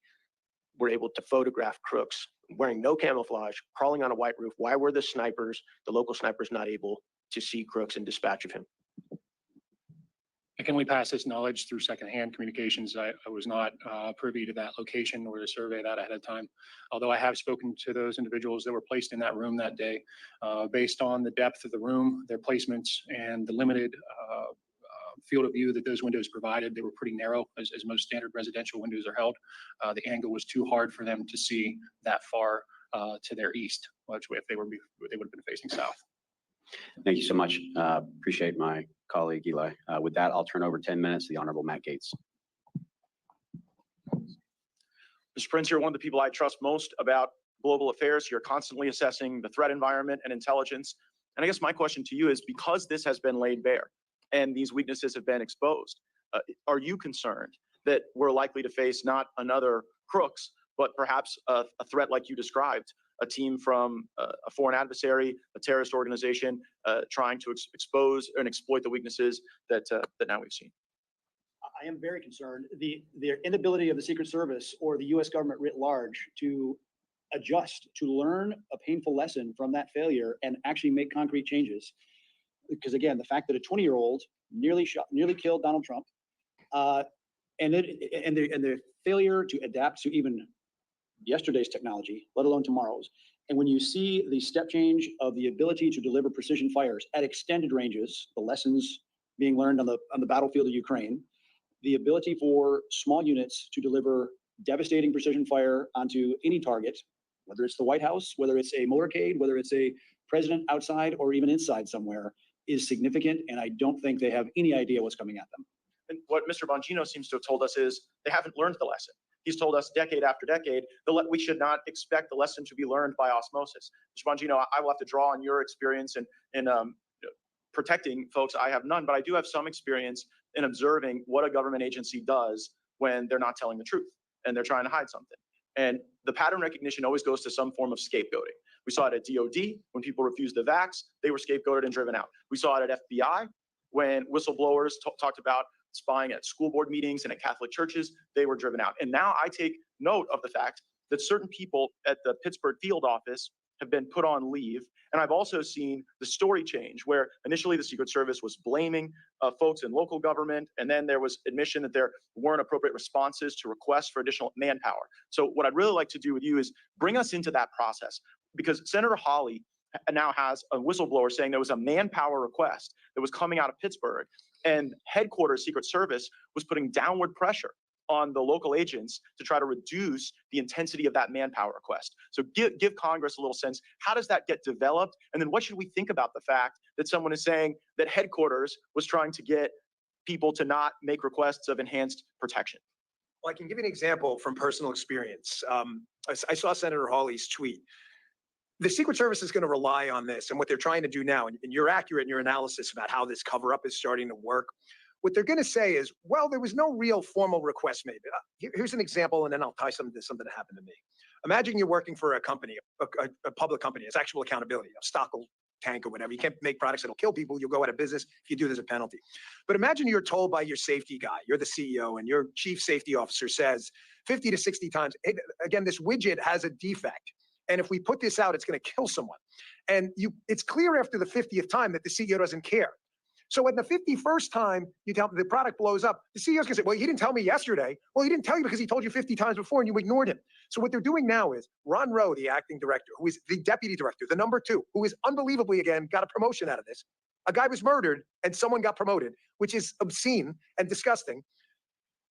Were able to photograph crooks wearing no camouflage, crawling on a white roof. Why were the local snipers not able to see crooks and dispatch of him? I can only pass this knowledge through secondhand communications. I was not privy to that location or to survey that ahead of time. Although I have spoken to those individuals that were placed in that room that day, based on the depth of the room, their placements, and the limited field of view that those windows provided. They were pretty narrow, as most standard residential windows are held. The angle was too hard for them to see that far to their east, which if they would have been facing south. Thank you so much. Appreciate my colleague Eli. With that, I'll turn over 10 minutes to the Honorable Matt Gaetz. Mr. Prince, you're one of the people I trust most about global affairs. You're constantly assessing the threat environment and intelligence. And I guess my question to you is, because this has been laid bare and these weaknesses have been exposed, are you concerned that we're likely to face not another crooks, but perhaps a threat like you described, a team from a foreign adversary, a terrorist organization, trying to expose and exploit the weaknesses that now we've seen? I am very concerned. The inability of the Secret Service or the U.S. government writ large to adjust, to learn a painful lesson from that failure and actually make concrete changes. Because again, the fact that a 20-year-old nearly killed Donald Trump, and the failure to adapt to even yesterday's technology, let alone tomorrow's. And when you see the step change of the ability to deliver precision fires at extended ranges, the lessons being learned on the battlefield of Ukraine, the ability for small units to deliver devastating precision fire onto any target, whether it's the White House, whether it's a motorcade, whether it's a president outside or even inside somewhere, is significant. And I don't think they have any idea what's coming at them. And what Mr. Bongino seems to have told us is they haven't learned the lesson. He's told us decade after decade that we should not expect the lesson to be learned by osmosis. Mr. Bongino, I will have to draw on your experience in protecting folks. I have none, but I do have some experience in observing what a government agency does when they're not telling the truth and they're trying to hide something. And the pattern recognition always goes to some form of scapegoating. We saw it at DOD when people refused to vax, they were scapegoated and driven out. We saw it at FBI when whistleblowers talked about spying at school board meetings and at Catholic churches, they were driven out. And now I take note of the fact that certain people at the Pittsburgh field office have been put on leave. And I've also seen the story change where initially the Secret Service was blaming folks in local government. And then there was admission that there weren't appropriate responses to requests for additional manpower. So what I'd really like to do with you is bring us into that process, because Senator Hawley now has a whistleblower saying there was a manpower request that was coming out of Pittsburgh, and headquarters Secret Service was putting downward pressure on the local agents to try to reduce the intensity of that manpower request. So give Congress a little sense. How does that get developed? And then what should we think about the fact that someone is saying that headquarters was trying to get people to not make requests of enhanced protection? Well, I can give you an example from personal experience. I saw Senator Hawley's tweet. The Secret Service is going to rely on this and what they're trying to do now, and you're accurate in your analysis about how this cover-up is starting to work. What they're going to say is, well, there was no real formal request made. Here's an example, and then I'll tie something to something that happened to me. Imagine you're working for a company, a public company. It's actual accountability, a stock tank or whatever. You can't make products that'll kill people. You'll go out of business. If you do, there's a penalty. But imagine you're told by your safety guy, you're the CEO, and your chief safety officer says 50 to 60 times, hey, again, this widget has a defect. And if we put this out, it's going to kill someone. And it's clear after the 50th time that the CEO doesn't care. So at the 51st time, you tell the product blows up, the CEO's going to say, well, he didn't tell me yesterday. Well, he didn't tell you because he told you 50 times before and you ignored him. So what they're doing now is Ron Rowe, the acting director, who is the deputy director, the number 2, who is unbelievably, again, got a promotion out of this. A guy was murdered and someone got promoted, which is obscene and disgusting.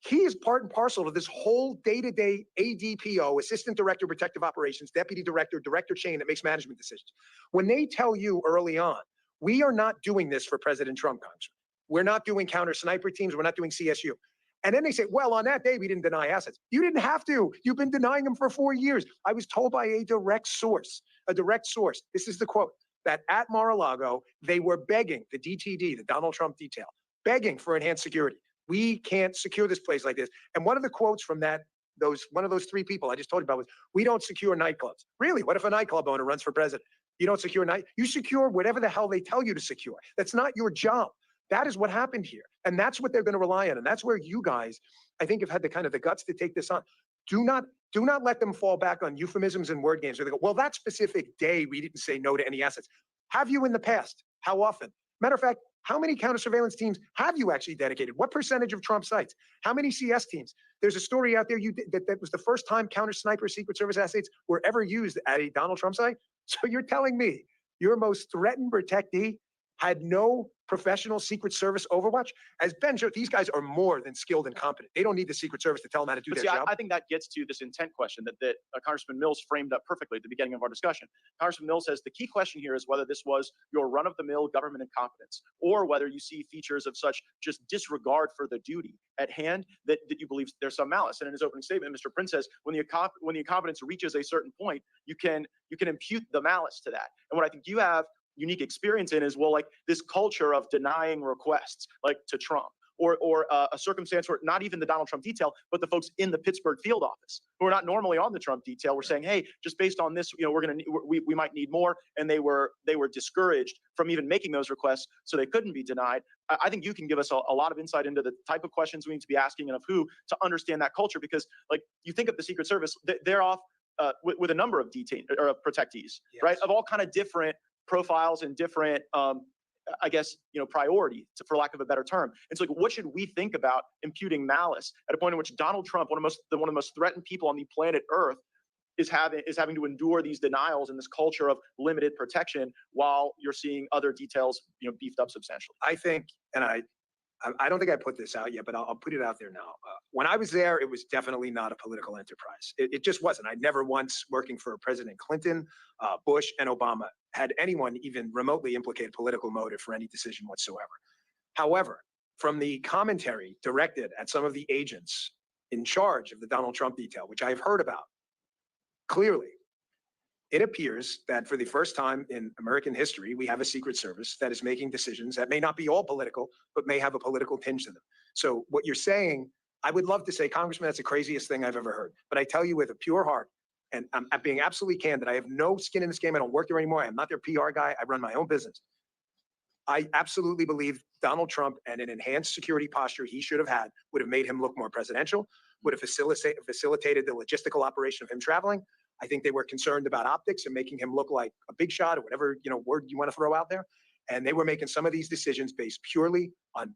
He is part and parcel to this whole day-to-day ADPO, Assistant Director of Protective Operations, Deputy Director, Director chain that makes management decisions. When they tell you early on, we are not doing this for President Trump, Congressman. We're not doing counter sniper teams. We're not doing CSU. And then they say, well, on that day, we didn't deny assets. You didn't have to. You've been denying them for 4 years. I was told by a direct source, this is the quote, that at Mar-a-Lago, they were begging, the DTD, the Donald Trump detail, begging for enhanced security. We can't secure this place like this. And one of the quotes from that one of those three people I just told you about was, we don't secure nightclubs. Really? What if a nightclub owner runs for president? You don't secure you secure whatever the hell they tell you to secure. That's not your job. That is what happened here. And that's what they're going to rely on. And that's where you guys, I think, have had the kind of the guts to take this on. Do not let them fall back on euphemisms and word games where they go, well, that specific day we didn't say no to any assets. Have you in the past? How often? Matter of fact, how many counter surveillance teams have you actually dedicated? What percentage of Trump sites? How many CS teams? There's a story out there that was the first time counter sniper Secret Service assets were ever used at a Donald Trump site. So you're telling me your most threatened protectee had no professional Secret Service overwatch? As Ben showed, these guys are more than skilled and competent. They don't need the Secret Service to tell them how to do But their see, job. I think that gets to this intent question that Congressman Mills framed up perfectly at the beginning of our discussion. Congressman Mills says the key question here is whether this was your run-of-the-mill government incompetence, or whether you see features of such just disregard for the duty at hand that you believe there's some malice. And in his opening statement, Mr. Prince says when the incompetence reaches a certain point, you can impute the malice to that. And what I think you have unique experience in is, well, like this culture of denying requests, like to Trump, or a circumstance where not even the Donald Trump detail, but the folks in the Pittsburgh field office who are not normally on the Trump detail were saying, hey, just based on this, we might need more, and they were discouraged from even making those requests, so they couldn't be denied. I think you can give us a lot of insight into the type of questions we need to be asking and of who to understand that culture, because like you think of the Secret Service, they're off with a number of protectees, right, of all kind of different profiles and different, I guess, priority, for lack of a better term. It's like, what should we think about imputing malice at a point in which Donald Trump, one of the most threatened people on the planet Earth, is having to endure these denials and this culture of limited protection while you're seeing other details, beefed up substantially? I think, and I don't think I put this out yet, but I'll put it out there now. When I was there, it was definitely not a political enterprise. It just wasn't. I never once, working for President Clinton, Bush, and Obama, had anyone even remotely implicate political motive for any decision whatsoever. However, from the commentary directed at some of the agents in charge of the Donald Trump detail, which I've heard about, clearly, it appears that for the first time in American history, we have a Secret Service that is making decisions that may not be all political, but may have a political tinge to them. So what you're saying, I would love to say, Congressman, that's the craziest thing I've ever heard. But I tell you with a pure heart, and I'm being absolutely candid, I have no skin in this game. I don't work there anymore. I'm not their PR guy. I run my own business. I absolutely believe Donald Trump and an enhanced security posture he should have had would have made him look more presidential, would have facilitated the logistical operation of him traveling. I think they were concerned about optics and making him look like a big shot or whatever word you want to throw out there. And they were making some of these decisions based purely on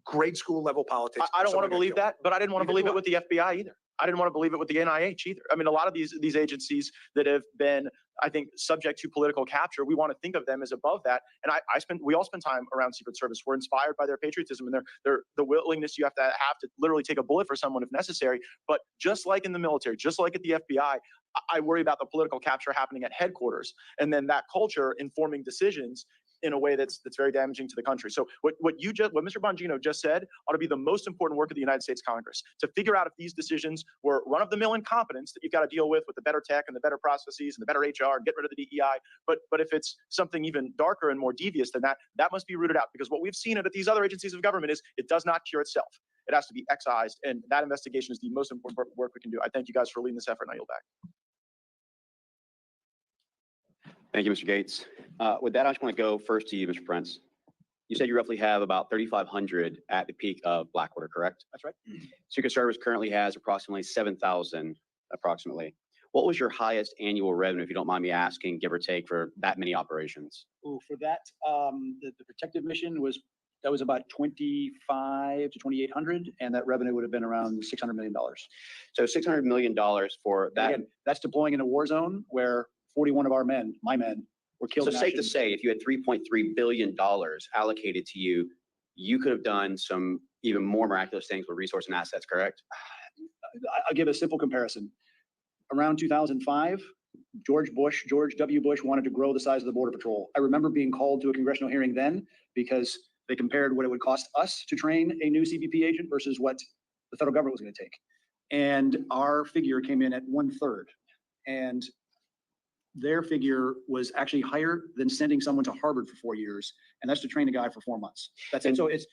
grade school level politics. I don't want to believe that, but I didn't want to believe it with the FBI either. I didn't want to believe it with the NIH either. I mean, a lot of these agencies that have been, I think, subject to political capture, we want to think of them as above that. And we all spend time around Secret Service. We're inspired by their patriotism and the willingness you have to literally take a bullet for someone if necessary. But just like in the military, just like at the FBI, I worry about the political capture happening at headquarters, and then that culture informing decisions in a way that's very damaging to the country. So what Mr. Bongino just said ought to be the most important work of the United States Congress, to figure out if these decisions were run-of-the-mill incompetence that you've got to deal with the better tech and the better processes and the better HR and get rid of the DEI. But if it's something even darker and more devious than that, that must be rooted out, because what we've seen at these other agencies of government is it does not cure itself. It has to be excised, and that investigation is the most important work we can do. I thank you guys for leading this effort, and I yield back. Thank you, Mr. Gaetz. With that, I just want to go first to you, Mr. Prince. You said you roughly have about 3,500 at the peak of Blackwater, correct? That's right. Secret Service currently has approximately 7,000, approximately. What was your highest annual revenue, if you don't mind me asking, give or take, for that many operations? Ooh, for that, the protective mission was about 2,500 to 2,800, and that revenue would have been around $600 million. So $600 million for that. Again, that's deploying in a war zone where 41 of my men, were killed. So in safe action. to say, if you had $3.3 billion allocated to you, you could have done some even more miraculous things with resource and assets, correct? I'll give a simple comparison. Around 2005, George W. Bush wanted to grow the size of the Border Patrol. I remember being called to a congressional hearing then because they compared what it would cost us to train a new CBP agent versus what the federal government was going to take. And our figure came in at 1/3. And their figure was actually higher than sending someone to Harvard for 4 years. And that's to train a guy for 4 months. That's it. So it's,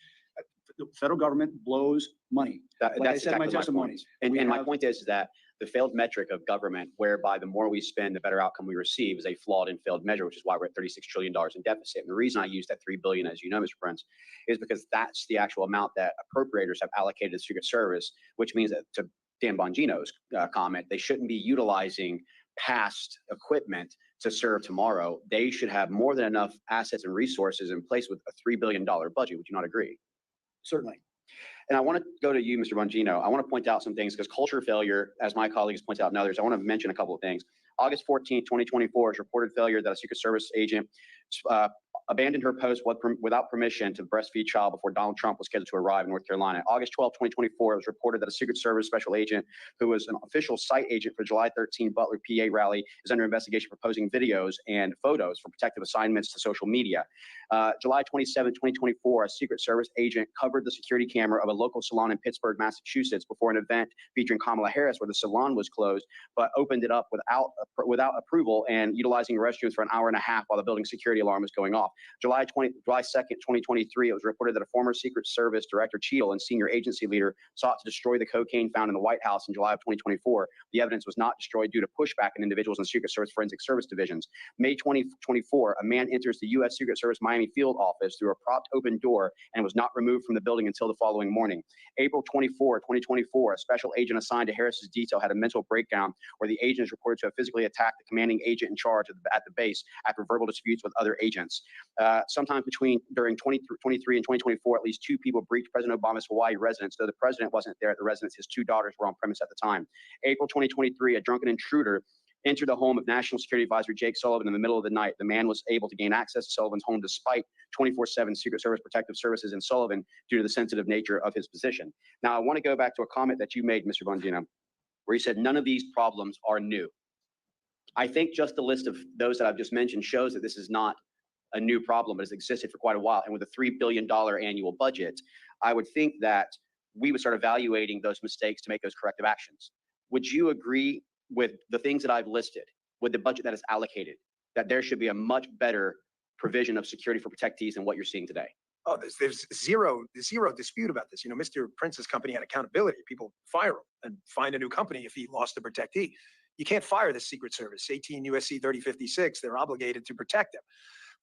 The federal government blows money. Like I That's said in my exactly my testimony. point. And my point is that the failed metric of government, whereby the more we spend, the better outcome we receive, is a flawed and failed measure, which is why we're at $36 trillion in deficit. And the reason I use that $3 billion, as you know, Mr. Prince, is because that's the actual amount that appropriators have allocated to the Secret Service, which means that, to Dan Bongino's comment, they shouldn't be utilizing past equipment to serve tomorrow. They should have more than enough assets and resources in place with a $3 billion budget. Would you not agree? Certainly. And I want to go to you, Mr. Bongino. I want to point out some things because culture failure, as my colleagues point out and others, I want to mention a couple of things. August 14, 2024 is reported failure that a Secret Service agent abandoned her post without permission to breastfeed child before Donald Trump was scheduled to arrive in North Carolina. August 12, 2024, it was reported that a Secret Service special agent who was an official site agent for July 13 Butler PA rally is under investigation for posting videos and photos for protective assignments to social media. July 27, 2024, a Secret Service agent covered the security camera of a local salon in Pittsburgh, Massachusetts before an event featuring Kamala Harris where the salon was closed, but opened it up without approval and utilizing restrooms for an hour and a half while the building security alarm was going off. July 2nd, 2023, it was reported that a former Secret Service Director Cheadle and senior agency leader sought to destroy the cocaine found in the White House in July of 2024. The evidence was not destroyed due to pushback in individuals in the Secret Service Forensic Service divisions. May 2024, a man enters the U.S. Secret Service Miami field office through a propped open door and was not removed from the building until the following morning. April 24, 2024, a special agent assigned to Harris's detail had a mental breakdown where the agent is reported to have physically attacked the commanding agent in charge at the base after verbal disputes with other agents. Sometime during 2023 and 2024, at least 2 people breached President Obama's Hawaii residence, though the president wasn't there at the residence. His 2 daughters were on premise at the time. April 2023, a drunken intruder entered the home of National Security Advisor Jake Sullivan in the middle of the night. The man was able to gain access to Sullivan's home despite 24/7 Secret Service protective services in Sullivan due to the sensitive nature of his position. Now, I want to go back to a comment that you made, Mr. Bongino, where you said none of these problems are new. I think just the list of those that I've just mentioned shows that this is not a new problem, but has existed for quite a while. And with a $3 billion annual budget, I would think that we would start evaluating those mistakes to make those corrective actions. Would you agree with the things that I've listed, with the budget that is allocated, that there should be a much better provision of security for protectees than what you're seeing today? Oh, there's zero dispute about this. You know, Mr. Prince's company had accountability. People fire him and find a new company if he lost a protectee. You can't fire the Secret Service. 18 U.S.C. 3056, they're obligated to protect them.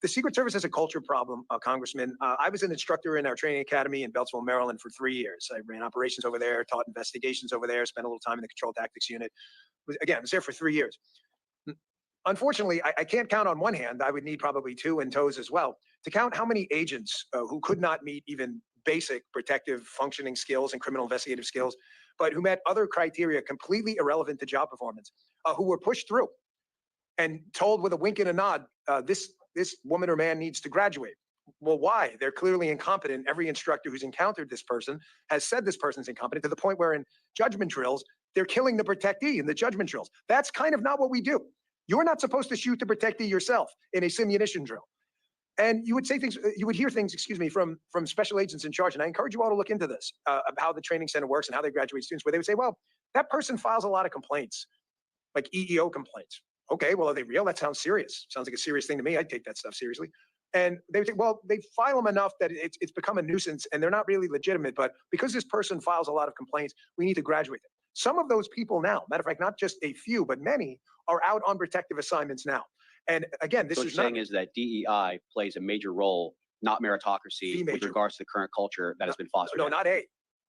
The Secret Service has a culture problem, Congressman. I was an instructor in our training academy in Beltsville, Maryland for 3 years. I ran operations over there, taught investigations over there, spent a little time in the control tactics unit. Again, I was there for 3 years. Unfortunately, I can't count on one hand. I would need probably 2 and toes as well to count how many agents who could not meet even basic protective functioning skills and criminal investigative skills, but who met other criteria completely irrelevant to job performance, who were pushed through and told with a wink and a nod, this woman or man needs to graduate. Well, why? They're clearly incompetent. Every instructor who's encountered this person has said this person's incompetent to the point where in judgment drills, they're killing the protectee in the judgment drills. That's kind of not what we do. You're not supposed to shoot the protectee yourself in a simunition drill. And you would say things, you would hear things, excuse me, from special agents in charge. And I encourage you all to look into this, of how the training center works and how they graduate students, where they would say, well, that person files a lot of complaints, like EEO complaints. Okay, well, are they real? That sounds serious. Sounds like a serious thing to me. I'd take that stuff seriously. And they would say, well, they file them enough that it's become a nuisance and they're not really legitimate. But because this person files a lot of complaints, we need to graduate them. Some of those people now, matter of fact, not just a few, but many are out on protective assignments now. And again, this what is you're saying is that DEI plays a major role, not meritocracy, with regards to the current culture that has been fostered. No, not a.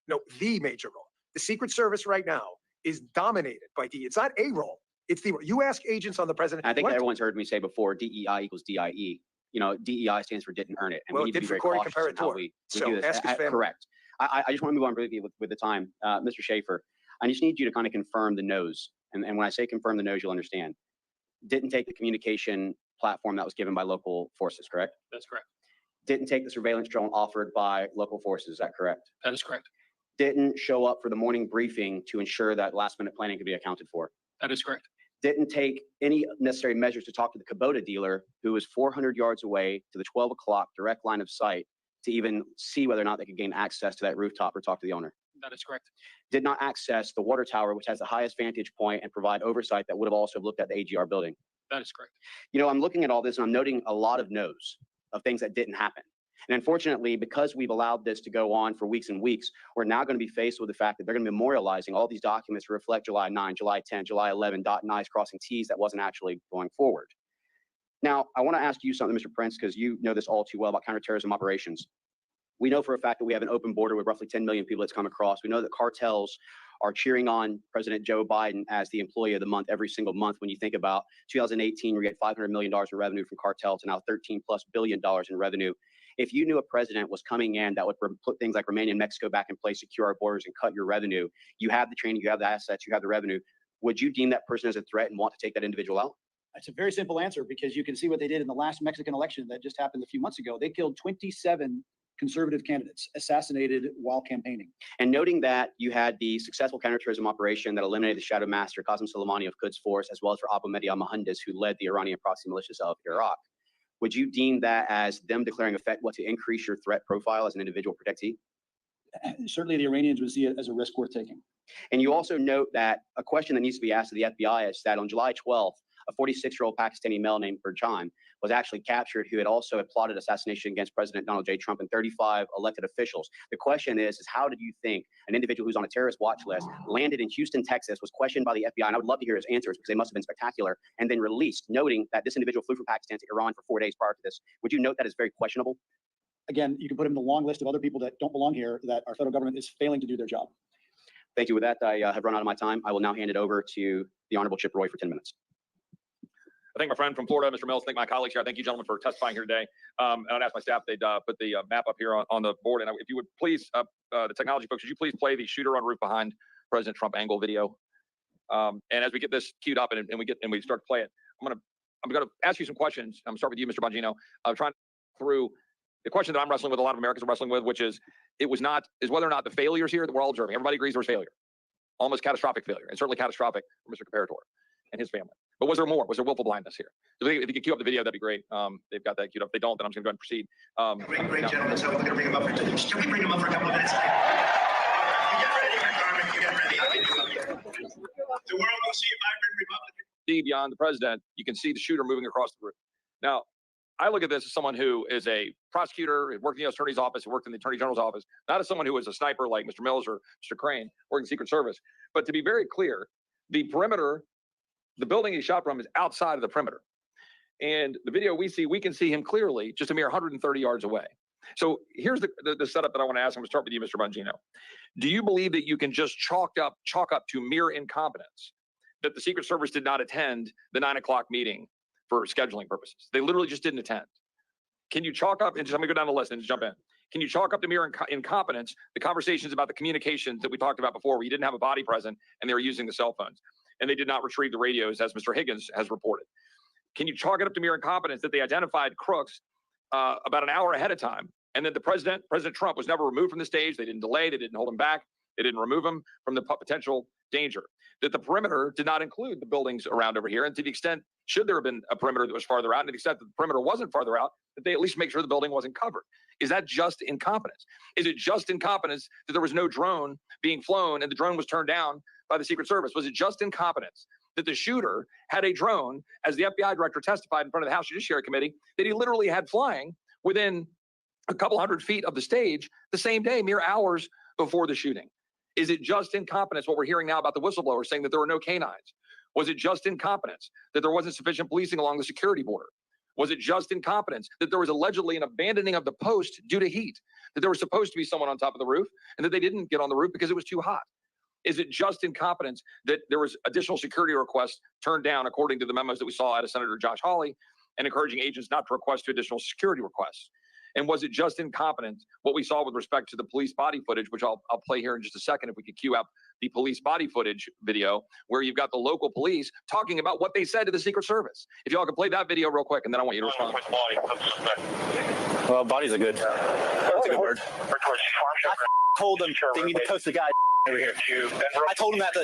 No, the major role. The Secret Service right now is dominated by DEI. It's not a role. It's the role. You ask agents on the president. I think everyone's heard me say before, DEI equals DIE. You know, DEI stands for didn't earn it. And we need to be very cautious in how we do this. Correct. I just want to move on briefly with the time. Mr. Schaefer, I just need you to kind of confirm the no's. And when I say confirm the no's, you'll understand. Didn't take the communication platform that was given by local forces, correct? That's correct. Didn't take the surveillance drone offered by local forces, is that correct? That is correct. Didn't show up for the morning briefing to ensure that last minute planning could be accounted for. That is correct. Didn't take any necessary measures to talk to the Kubota dealer who was 400 yards away to the 12 o'clock direct line of sight to even see whether or not they could gain access to that rooftop or talk to the owner. That is correct. Did not access the water tower, which has the highest vantage point and provide oversight that would have also looked at the AGR building. That is correct. You know, I'm looking at all this and I'm noting a lot of no's of things that didn't happen. And unfortunately, because we've allowed this to go on for weeks and weeks, we're now going to be faced with the fact that they're going to be memorializing all these documents to reflect July 9, July 10, July 11, dotting I's, crossing T's that wasn't actually going forward. Now, I want to ask you something, Mr. Prince, because you know this all too well about counterterrorism operations. We know for a fact that we have an open border with roughly 10 million people that's come across. We know that cartels are cheering on President Joe Biden as the employee of the month every single month. When you think about 2018, we had $500 million in revenue from cartels and now $13+ billion in revenue. If you knew a president was coming in that would put things like Romania and Mexico back in place, secure our borders, and cut your revenue, you have the training, you have the assets, you have the revenue, would you deem that person as a threat and want to take that individual out? It's a very simple answer because you can see what they did in the last Mexican election that just happened a few months ago. They killed 27 conservative candidates assassinated while campaigning. And noting that you had the successful counterterrorism operation that eliminated the shadow master Qasem Soleimani of Quds Force, as well as for Abu Mahdi al-Mohandes, who led the Iranian proxy militias of Iraq, would you deem that as them declaring a fatwa to increase your threat profile as an individual protectee? Certainly the Iranians would see it as a risk worth taking. And you also note that a question that needs to be asked of the FBI is that on July 12th, a 46-year-old Pakistani male named Burjan was actually captured, who had also plotted assassination against President Donald J. Trump and 35 elected officials. The question is how did you think an individual who's on a terrorist watch list, landed in Houston, Texas, was questioned by the FBI, and I would love to hear his answers because they must have been spectacular, and then released, noting that this individual flew from Pakistan to Iran for 4 days prior to this. Would you note that is very questionable? Again, you can put him in the long list of other people that don't belong here, that our federal government is failing to do their job. Thank you. With that, I have run out of my time. I will now hand it over to the Honorable Chip Roy for 10 minutes. I thank my friend from Florida, Mr. Mills. Thank my colleagues here. I thank you, gentlemen, for testifying here today. And I'd ask my staff they'd put the map up here on the board. And if you would please, the technology folks, would you please play the shooter on roof behind President Trump angle video? And as we get this queued up and we start to play it, I'm gonna ask you some questions. I'm gonna start with you, Mr. Bongino. I'm trying through the question that I'm wrestling with, a lot of Americans are wrestling with, which is whether or not the failures here that we're all observing. Everybody agrees there was failure, almost catastrophic failure, and certainly catastrophic for Mr. Comparator and his family. But was there more? Was there willful blindness here? So if you could cue up the video, that'd be great. They've got that queued up. If they don't, then I'm just gonna go ahead and proceed. Great, gentlemen. So we're gonna bring him up for should we bring him up for a couple of minutes? You get ready, Carmen. You get ready. The world will see a vibrant Republican. See beyond the president, you can see the shooter moving across the roof. Now, I look at this as someone who is a prosecutor, worked in the U.S. Attorney's Office, worked in the Attorney General's office, not as someone who is a sniper like Mr. Mills or Mr. Crane, working Secret Service. But to be very clear, the perimeter, the building he shot from is outside of the perimeter. And the video we see, we can see him clearly just a mere 130 yards away. So here's the setup that I want to ask. I'm going to start with you, Mr. Bongino. Do you believe that you can just chalk up to mere incompetence that the Secret Service did not attend the 9 o'clock meeting for scheduling purposes? They literally just didn't attend. Can you chalk up, and just let me go down the list and just jump in. Can you chalk up to mere incompetence the conversations about the communications that we talked about before, where you didn't have a body present and they were using the cell phones and they did not retrieve the radios, as Mr. Higgins has reported? Can you chalk it up to mere incompetence that they identified crooks about an hour ahead of time, and that President Trump was never removed from the stage? They didn't delay, they didn't hold him back, they didn't remove him from the potential danger. That the perimeter did not include the buildings around over here, and to the extent, should there have been a perimeter that was farther out, and to the extent that the perimeter wasn't farther out, that they at least make sure the building wasn't covered. Is that just incompetence? Is it just incompetence that there was no drone being flown and the drone was turned down by the Secret Service? Was it just incompetence that the shooter had a drone, as the FBI director testified in front of the House Judiciary Committee, that he literally had flying within a couple hundred feet of the stage the same day, mere hours before the shooting? Is it just incompetence, what we're hearing now about the whistleblower saying that there were no canines? Was it just incompetence that there wasn't sufficient policing along the security border? Was it just incompetence that there was allegedly an abandoning of the post due to heat, that there was supposed to be someone on top of the roof and that they didn't get on the roof because it was too hot? Is it just incompetence that there was additional security requests turned down, according to the memos that we saw out of Senator Josh Hawley, and encouraging agents not to request additional security requests? And was it just incompetence, what we saw with respect to the police body footage, which I'll play here in just a second if we could cue up the police body footage video, where you've got the local police talking about what they said to the Secret Service? If y'all could play that video real quick, and then I want you to respond. Well, bodies are good. That's a good word. I told them they need to post the guy over here. I told them that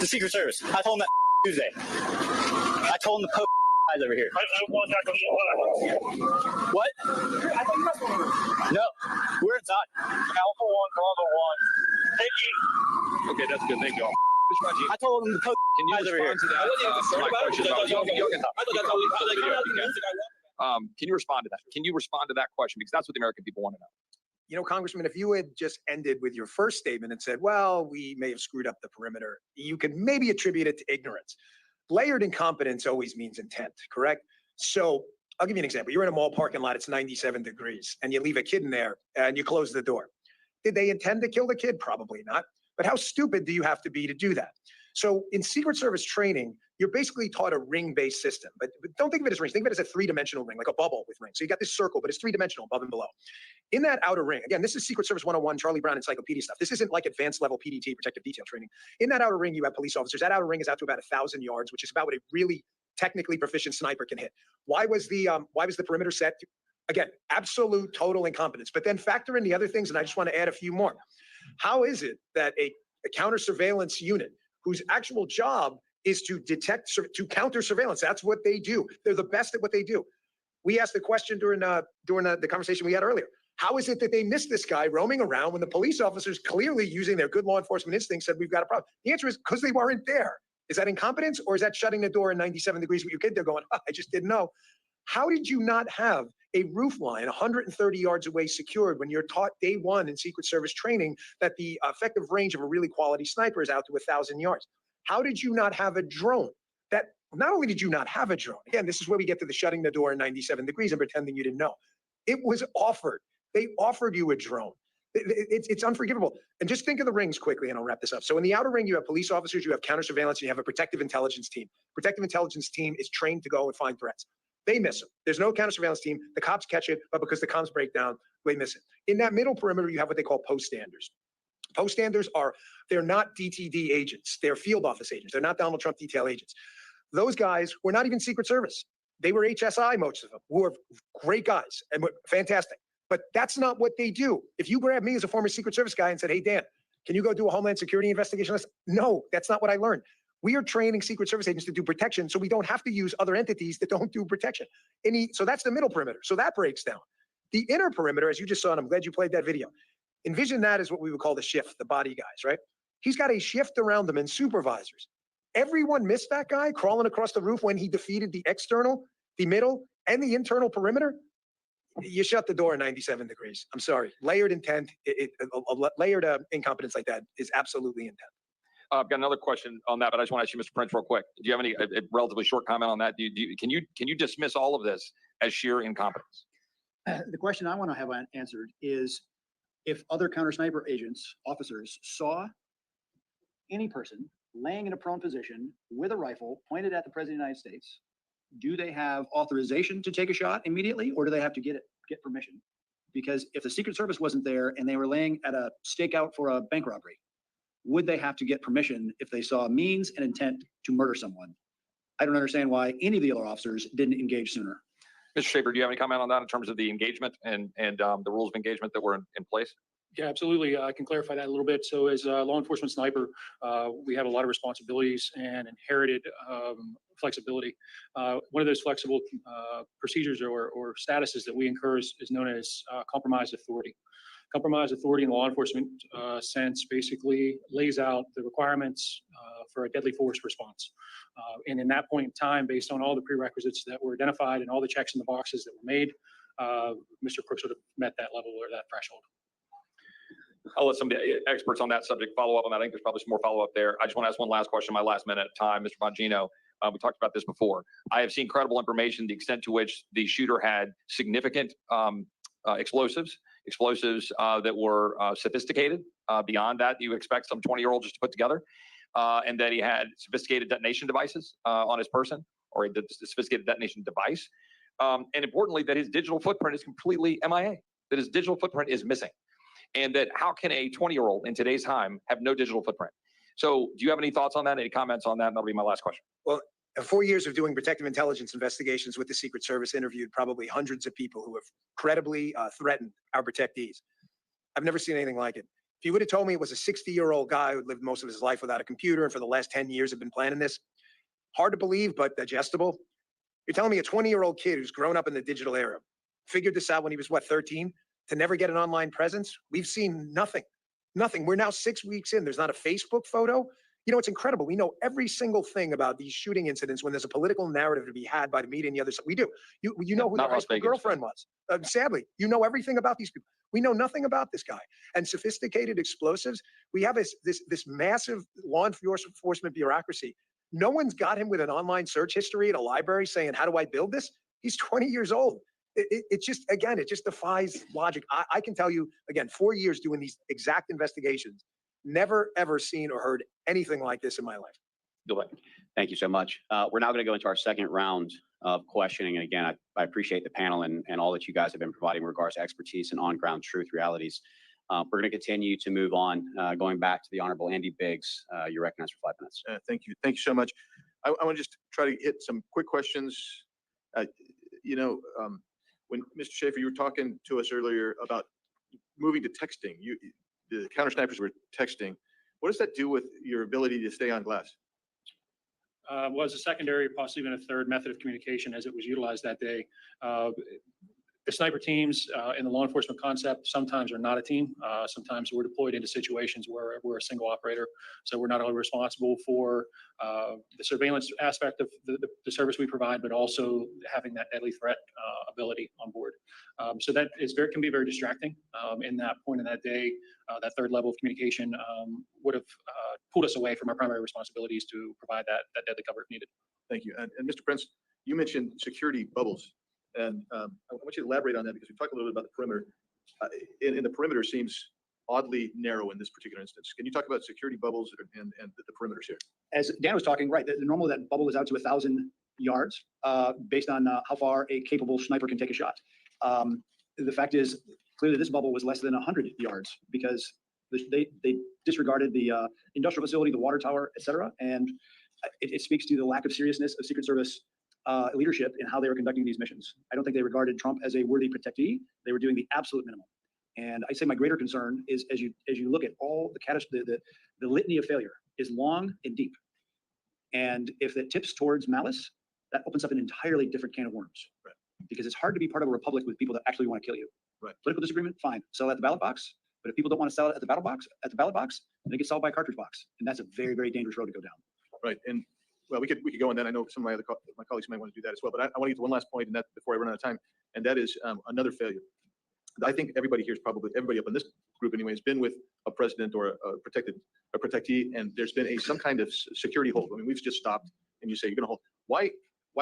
the Secret Service. I told them that Tuesday. I told them to post guys over here. What? No, we're inside. Alpha 1, Bravo 1. Thank you. Okay, that's good. Thank you all. I told them to post Can you guys over here. respond to that? My question about, y'all can talk. Can you respond to that? Can you respond to that question? Because that's what the American people want to know. You know, Congressman, if you had just ended with your first statement and said, well, we may have screwed up the perimeter, you could maybe attribute it to ignorance. Layered incompetence always means intent, correct? So I'll give you an example. You're in a mall parking lot, it's 97 degrees, and you leave a kid in there and you close the door. Did they intend to kill the kid? Probably not. But how stupid do you have to be to do that? So in Secret Service training, you're basically taught a ring-based system, but don't think of it as rings. Think of it as a three-dimensional ring, like a bubble with rings. So you got this circle, but it's three-dimensional above and below. In that outer ring, again, this is Secret Service 101, Charlie Brown encyclopedia stuff. This isn't like advanced level PDT, protective detail training. In that outer ring, you have police officers. That outer ring is out to about 1,000 yards, which is about what a really technically proficient sniper can hit. Why was the perimeter set? Again, absolute total incompetence. But then factor in the other things, and I just want to add a few more. How is it that a counter surveillance unit whose actual job is to detect, to counter surveillance, that's what they do. They're the best at what they do. We asked the question during the conversation we had earlier. How is it that they missed this guy roaming around when the police officers clearly using their good law enforcement instincts said we've got a problem? The answer is because they weren't there. Is that incompetence or is that shutting the door in 97 degrees with your kid there going, oh, I just didn't know? How did you not have a roof line 130 yards away secured when you're taught day one in Secret Service training that the effective range of a really quality sniper is out to 1,000 yards? How did you not have a drone? That not only did you not have a drone, again, this is where we get to the shutting the door in 97 degrees and pretending you didn't know. It was offered. They offered you a drone. It's unforgivable. And just think of the rings quickly, and I'll wrap this up. So in the outer ring, you have police officers, you have counter surveillance, and you have a protective intelligence team. Protective intelligence team is trained to go and find threats. They miss them. There's no counter surveillance team. The cops catch it, but because the comms break down, they miss it. In that middle perimeter, you have what they call post-standers. Post-standers they're not DTD agents. They're field office agents. They're not Donald Trump detail agents. Those guys were not even Secret Service. They were HSI, most of them, who are great guys and were fantastic. But that's not what they do. If you grab me as a former Secret Service guy and said, hey, Dan, can you go do a Homeland Security investigation? No, that's not what I learned. We are training Secret Service agents to do protection so we don't have to use other entities that don't do protection. So that's the middle perimeter. So that breaks down. The inner perimeter, as you just saw, and I'm glad you played that video. Envision that as what we would call the shift, the body guys, right? He's got a shift around them and supervisors. Everyone missed that guy crawling across the roof when he defeated the external, the middle, and the internal perimeter. You shut the door in 97 degrees. I'm sorry. Layered intent, layered incompetence like that is absolutely intent. I've got another question on that, but I just want to ask you, Mr. Prince, real quick. Do you have any a relatively short comment on that? Can you dismiss all of this as sheer incompetence? The question I want to have answered is if other counter sniper agents, officers, saw any person laying in a prone position with a rifle pointed at the President of the United States, do they have authorization to take a shot immediately, or do they have to get permission? Because if the Secret Service wasn't there and they were laying at a stakeout for a bank robbery, would they have to get permission if they saw means and intent to murder someone? I don't understand why any of the other officers didn't engage sooner. Mr. Shaper, do you have any comment on that in terms of the engagement and the rules of engagement that were in place? Yeah, absolutely. I can clarify that a little bit. So as a law enforcement sniper, we have a lot of responsibilities and inherited flexibility. One of those flexible procedures or statuses that we incur is known as compromised authority. Compromised authority in the law enforcement sense basically lays out the requirements for a deadly force response. And in that point in time, based on all the prerequisites that were identified and all the checks in the boxes that were made, Mr. Crooks would have met that level or that threshold. I'll let some of the experts on that subject follow up on that. I think there's probably some more follow up there. I just want to ask one last question, my last minute of time, Mr. Bongino. We talked about this before. I have seen credible information, the extent to which the shooter had significant explosives that were sophisticated beyond that you expect some 20-year-old just to put together, and that he had sophisticated detonation devices on his person, or a sophisticated detonation device, and importantly, that his digital footprint is completely MIA, that his digital footprint is missing. And that how can a 20-year-old in today's time have no digital footprint? So do you have any thoughts on that? Any comments on that? And that'll be my last question. Well, 4 years of doing protective intelligence investigations with the Secret Service, interviewed probably hundreds of people who have credibly threatened our protectees. I've never seen anything like it. If you would have told me it was a 60-year-old guy who lived most of his life without a computer and for the last 10 years have been planning this, hard to believe, but digestible. You're telling me a 20-year-old kid who's grown up in the digital era figured this out when he was, 13? To never get an online presence? We've seen nothing. We're now 6 weeks in. There's not a Facebook photo. You know, it's incredible. We know every single thing about these shooting incidents when there's a political narrative to be had by the media and the other side. We do. You know who Not their high Las school Vegas. girlfriend was. Sadly, you know everything about these people. We know nothing about this guy. And sophisticated explosives. We have this massive law enforcement bureaucracy. No one's got him with an online search history at a library saying, how do I build this? He's 20 years old. It just, again, it just defies logic. I can tell you, again, 4 years doing these exact investigations, never, ever seen or heard anything like this in my life. Thank you so much. We're now going to go into our second round of questioning. And again, I appreciate the panel and all that you guys have been providing in regards to expertise and on-ground truth realities. We're going to continue to move on, going back to the Honorable Andy Biggs. You're recognized for 5 minutes. Thank you. Thank you so much. I want to just try to hit some quick questions. When Mr. Schaefer, you were talking to us earlier about moving to texting. The counter snipers were texting. What does that do with your ability to stay on glass? Was a secondary, possibly even a third method of communication as it was utilized that day. The sniper teams in the law enforcement concept sometimes are not a team. Sometimes we're deployed into situations where we're a single operator. So we're not only responsible for the surveillance aspect of the service we provide, but also having that deadly threat ability on board. So that can be very distracting. In that point in that day, that third level of communication would have pulled us away from our primary responsibilities to provide that deadly cover if needed. Thank you. And Mr. Prince, you mentioned security bubbles. And I want you to elaborate on that because we talked a little bit about the perimeter. And the perimeter seems oddly narrow in this particular instance. Can you talk about security bubbles and the perimeters here? As Dan was talking, right, normally that bubble is out to 1,000 yards based on how far a capable sniper can take a shot. The fact is, clearly this bubble was less than 100 yards because they disregarded the industrial facility, the water tower, et cetera. And it speaks to the lack of seriousness of Secret Service leadership in how they were conducting these missions. I don't think they regarded Trump as a worthy protectee. They were doing the absolute minimum. And I say my greater concern is as you look at all the litany of failure is long and deep. And if it tips towards malice, that opens up an entirely different can of worms. Right. Because it's hard to be part of a republic with people that actually want to kill you. Right. Political disagreement, fine. Sell it at the ballot box. But if people don't want to sell it at the ballot box, then they get sold by a cartridge box. And that's a very, very dangerous road to go down. Right. And well, we could go on that. I know some of my colleagues might want to do that as well. But I want to get to one last point, and that before I run out of time, and that is another failure. I think everybody here is probably everybody up in this group anyway has been with a president or a protectee, and there's been some kind of security hold. I mean, we've just stopped, and you say you're going to hold. Why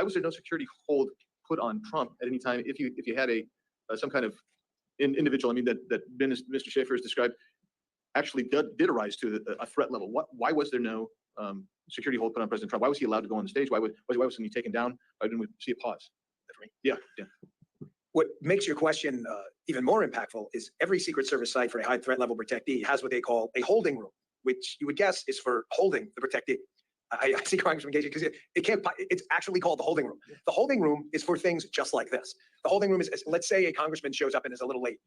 was there no security hold put on Trump at any time if you had some kind of individual? I mean that Mr. Schaefer has described actually did arise to a threat level. Why was there no security hold put on President Trump? Why was he allowed to go on the stage? Why wasn't he taken down? Why didn't we see a pause? Yeah. What makes your question even more impactful is every Secret Service site for a high threat level protectee has what they call a holding room, which you would guess is for holding the protectee. I see Congressman Gaetz because it's actually called the holding room. The holding room is for things just like this. The holding room is, let's say a congressman shows up and is a little late.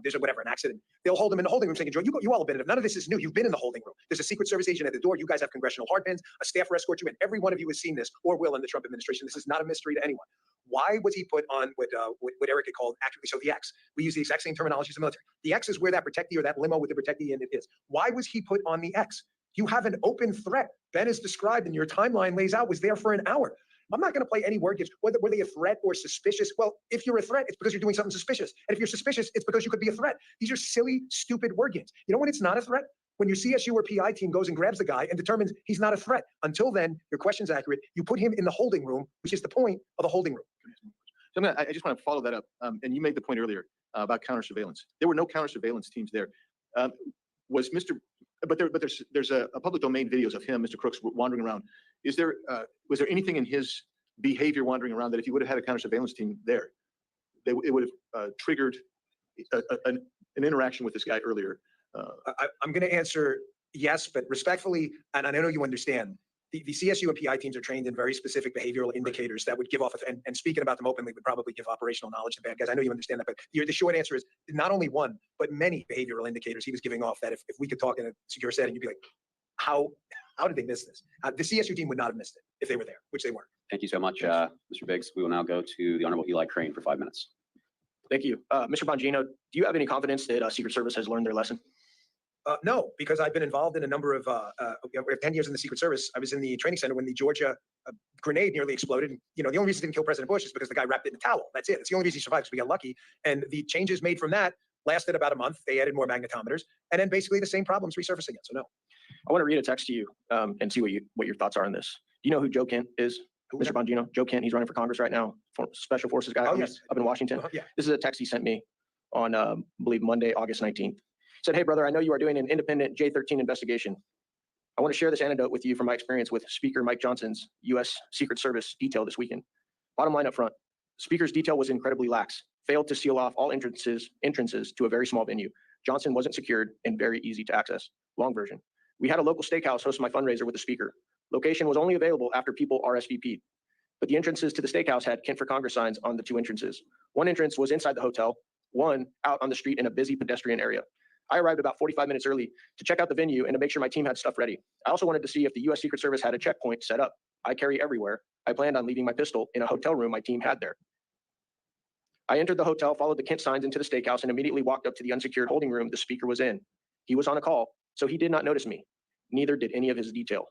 There's an accident. They'll hold him in the holding room saying, you all have been in it. None of this is new. You've been in the holding room. There's a Secret Service agent at the door. You guys have congressional hardpins. A staffer escorts you in. Every one of you has seen this or will in the Trump administration. This is not a mystery to anyone. Why was he put on what Eric had called actually, so the X. We use the exact same terminology as the military. The X is where that protectee or that limo with the protectee in it is. Why was he put on the X? You have an open threat. Ben is described and your timeline lays out was there for an hour. I'm not going to play any word games. Were they a threat or suspicious? Well, if you're a threat, it's because you're doing something suspicious. And if you're suspicious, it's because you could be a threat. These are silly, stupid word games. You know when it's not a threat? When your CSU or PI team goes and grabs the guy and determines he's not a threat. Until then, your question's accurate. You put him in the holding room, which is the point of the holding room. So I just want to follow that up. And you made the point earlier about counter surveillance. There were no counter surveillance teams there. But there's a public domain videos of him, Mr. Crooks, wandering around. Was there anything in his behavior wandering around that if he would have had a counter surveillance team there, it would have triggered an interaction with this guy earlier? I'm going to answer yes, but respectfully, and I know you understand, the CSU and PI teams are trained in very specific behavioral indicators that would give off, and speaking about them openly would probably give operational knowledge to bad guys. I know you understand that, but the short answer is not only one, but many behavioral indicators he was giving off that if we could talk in a secure setting, you'd be like, how did they miss this? The CSU team would not have missed it if they were there, which they weren't. Thank you so much, Mr. Biggs. We will now go to the Honorable Eli Crane for 5 minutes. Thank you. Mr. Bongino, do you have any confidence that Secret Service has learned their lesson? No, because I've been involved in a number of, we have 10 years in the Secret Service. I was in the training center when the Georgia grenade nearly exploded. And, you know, the only reason it didn't kill President Bush is because the guy wrapped it in a towel. That's it. It's the only reason he survived, because we got lucky. And the changes made from that lasted about a month. They added more magnetometers, and then basically the same problems resurfaced again. So no. I want to read a text to you and see what your thoughts are on this. Do you know who Joe Kent is? Mr. Bongino, Joe Kent, he's running for Congress right now, Special Forces guy up in Washington. Yeah. This is a text he sent me on, I believe, Monday, August 19th. He said, "Hey, brother, I know you are doing an independent J-13 investigation. I want to share this anecdote with you from my experience with Speaker Mike Johnson's U.S. Secret Service detail this weekend. Bottom line up front, Speaker's detail was incredibly lax, failed to seal off all entrances to a very small venue. Johnson wasn't secured and very easy to access. Long version. We had a local steakhouse host my fundraiser with the Speaker. Location was only available after people RSVP'd. But the entrances to the steakhouse had Kent for Congress signs on the two entrances. One entrance was inside the hotel, one out on the street in a busy pedestrian area. I arrived about 45 minutes early to check out the venue and to make sure my team had stuff ready. I also wanted to see if the U.S. Secret Service had a checkpoint set up. I carry everywhere. I planned on leaving my pistol in a hotel room my team had there. I entered the hotel, followed the Kent signs into the steakhouse, and immediately walked up to the unsecured holding room the Speaker was in. He was on a call, so he did not notice me. Neither did any of his detail.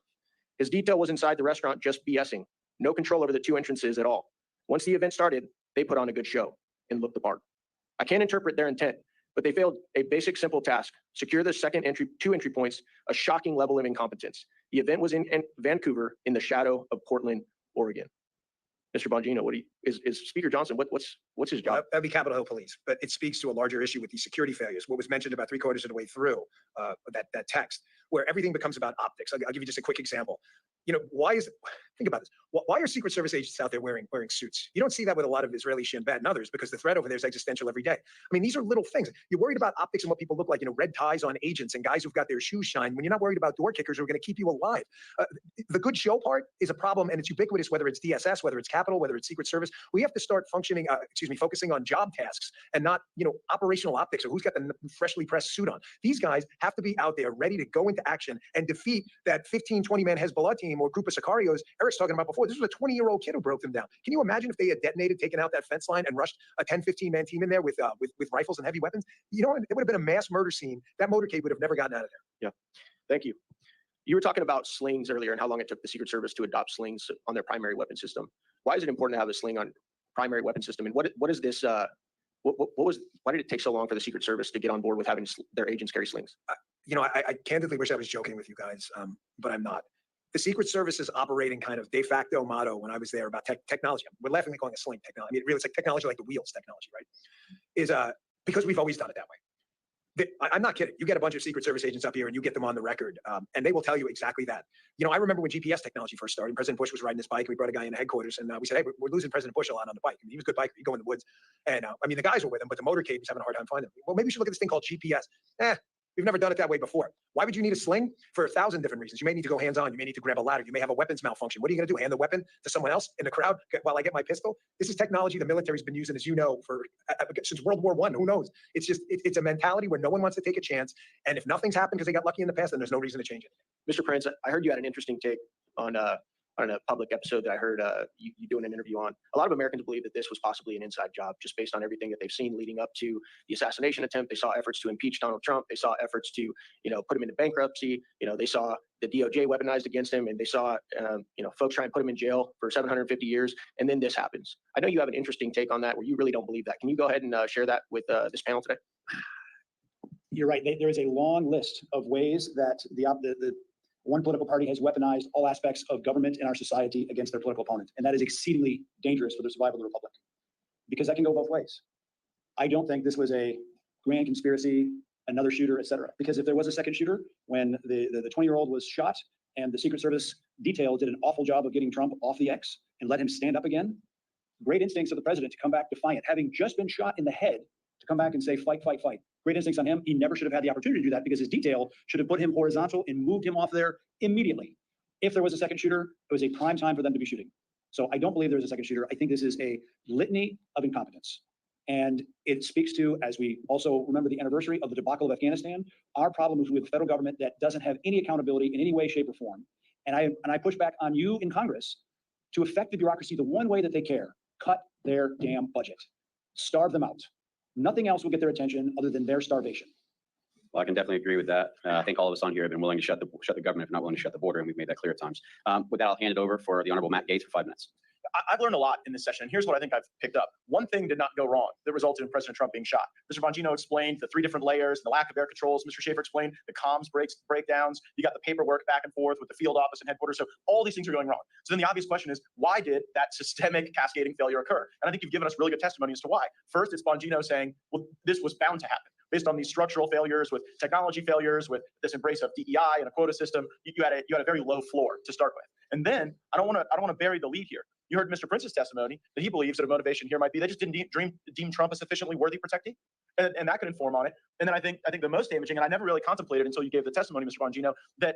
His detail was inside the restaurant just BSing. No control over the two entrances at all. Once the event started, they put on a good show and looked the part. I can't interpret their intent, but they failed a basic, simple task. Secure the two entry points, a shocking level of incompetence. The event was in Vancouver in the shadow of Portland, Oregon. Mr. Bongino, is Speaker Johnson, what's his job? That'd be Capitol Hill Police, but it speaks to a larger issue with the security failures. What was mentioned about 3/4 of the way through that text, where everything becomes about optics. I'll give you just a quick example. You know, think about this. Why are Secret Service agents out there wearing suits? You don't see that with a lot of Israeli Shin Bet and others, because the threat over there is existential every day. I mean, these are little things. You're worried about optics and what people look like, you know, red ties on agents and guys who've got their shoes shine, when you're not worried about door kickers who are going to keep you alive. The good show part is a problem, and it's ubiquitous, whether it's DSS, whether it's Capitol, whether it's Secret Service. We have to start focusing on job tasks and not, you know, operational optics or who's got the freshly pressed suit on. These guys have to be out there ready to go into action and defeat that 15, 20-man Hezbollah team or group of Sicarios Eric's talking about before. This was a 20-year-old kid who broke them down. Can you imagine if they had detonated, taken out that fence line and rushed a 10, 15-man team in there with rifles and heavy weapons? You know, it would have been a mass murder scene. That motorcade would have never gotten out of there. Yeah, thank you. You were talking about slings earlier and how long it took the Secret Service to adopt slings on their primary weapon system. Why is it important to have a sling on primary weapon system? And what is this? Why did it take so long for the Secret Service to get on board with having their agents carry slings? You know, I candidly wish I was joking with you guys, but I'm not. The Secret Service's operating kind of de facto motto when I was there about technology, we're laughingly calling it sling technology. I mean, really, it's like technology like the wheels technology, right? Is because we've always done it that way. I'm not kidding. You get a bunch of Secret Service agents up here and you get them on the record, and they will tell you exactly that. You know, I remember when GPS technology first started, President Bush was riding his bike, and we brought a guy into headquarters, and we said, hey, we're losing President Bush a lot on the bike. I mean, he was a good biker. He'd go in the woods. And I mean, the guys were with him, but the motorcade was having a hard time finding him. Well, maybe we should look at this thing called GPS. We've never done it that way before. Why would you need a sling? For 1,000 different reasons. You may need to go hands-on. You may need to grab a ladder. You may have a weapons malfunction. What are you going to do? Hand the weapon to someone else in the crowd while I get my pistol? This is technology the military's been using, as you know, since World War I. Who knows? It's just, it's a mentality where no one wants to take a chance. And if nothing's happened because they got lucky in the past, then there's no reason to change it. Mr. Prince, I heard you had an interesting take on a public episode that I heard you doing an interview on. A lot of Americans believe that this was possibly an inside job, just based on everything that they've seen leading up to the assassination attempt. They saw efforts to impeach Donald Trump. They saw efforts to, you know, put him into bankruptcy. You know, they saw the DOJ weaponized against him, and they saw, you know, folks try and put him in jail for 750 years. And then this happens. I know you have an interesting take on that, where you really don't believe that. Can you go ahead and share that with this panel today? You're right. There is a long list of ways that the one political party has weaponized all aspects of government in our society against their political opponent. And that is exceedingly dangerous for the survival of the republic, because that can go both ways. I don't think this was a grand conspiracy, another shooter, et cetera. Because if there was a second shooter, when the 20-year-old was shot and the Secret Service detail did an awful job of getting Trump off the X and let him stand up again, great instincts of the president to come back defiant, having just been shot in the head, to come back and say, fight, fight, fight. Great instincts on him. He never should have had the opportunity to do that, because his detail should have put him horizontal and moved him off there immediately. If there was a second shooter, it was a prime time for them to be shooting. So I don't believe there's a second shooter. I think this is a litany of incompetence. And it speaks to, as we also remember the anniversary of the debacle of Afghanistan, our problem is with a federal government that doesn't have any accountability in any way, shape, or form. And I push back on you in Congress to affect the bureaucracy the one way that they care: cut their damn budget, starve them out. Nothing else will get their attention other than their starvation. Well, I can definitely agree with that. I think all of us on here have been willing to shut the government, if not willing to shut the border, and we've made that clear at times. With that, I'll hand it over for the Honorable Matt Gaetz for 5 minutes. I've learned a lot in this session, and here's what I think I've picked up. One thing did not go wrong that resulted in President Trump being shot. Mr. Bongino explained the 3 different layers, the lack of air controls. Mr. Schaefer explained the comms breakdowns. You got the paperwork back and forth with the field office and headquarters. So all these things are going wrong. So then the obvious question is, why did that systemic cascading failure occur? And I think you've given us really good testimony as to why. First, it's Bongino saying, well, this was bound to happen. Based on these structural failures, with technology failures, with this embrace of DEI and a quota system, you had a very low floor to start with. And then I don't want to bury the lead here. You heard Mr. Prince's testimony that he believes that a motivation here might be they just didn't deem Trump a sufficiently worthy protectee, and that could inform on it. And then I think the most damaging, and I never really contemplated until you gave the testimony, Mr. Bongino, that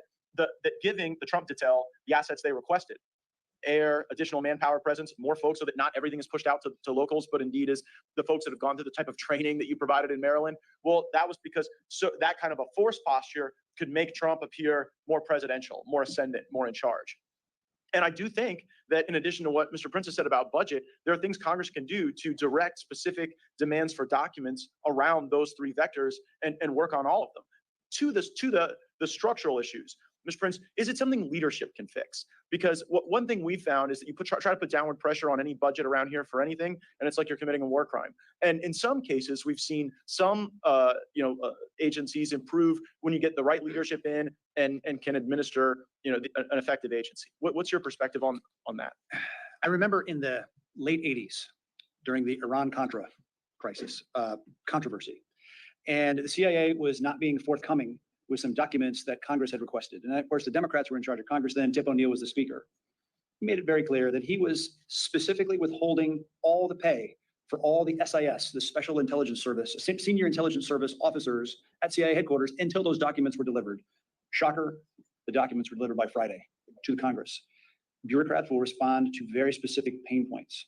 giving the Trump detail the assets they requested, air, additional manpower presence, more folks, so that not everything is pushed out to locals, but indeed is the folks that have gone through the type of training that you provided in Maryland. Well, that was because that kind of a force posture could make Trump appear more presidential, more ascendant, more in charge. And I do think that in addition to what Mr. Prince has said about budget, there are things Congress can do to direct specific demands for documents around those 3 vectors and work on all of them. To the structural issues, Mr. Prince, is it something leadership can fix? Because one thing we've found is that you try to put downward pressure on any budget around here for anything, and it's like you're committing a war crime. And in some cases, we've seen some agencies improve when you get the right leadership in and can administer an effective agency. What's your perspective on that? I remember in the late 80s, during the Iran-Contra crisis, controversy, and the CIA was not being forthcoming with some documents that Congress had requested. And of course, the Democrats were in charge of Congress then. Tip O'Neill was the speaker. He made it very clear that he was specifically withholding all the pay for all the SIS, the Special Intelligence Service, senior intelligence service officers at CIA headquarters until those documents were delivered. Shocker, the documents were delivered by Friday to the Congress. Bureaucrats will respond to very specific pain points.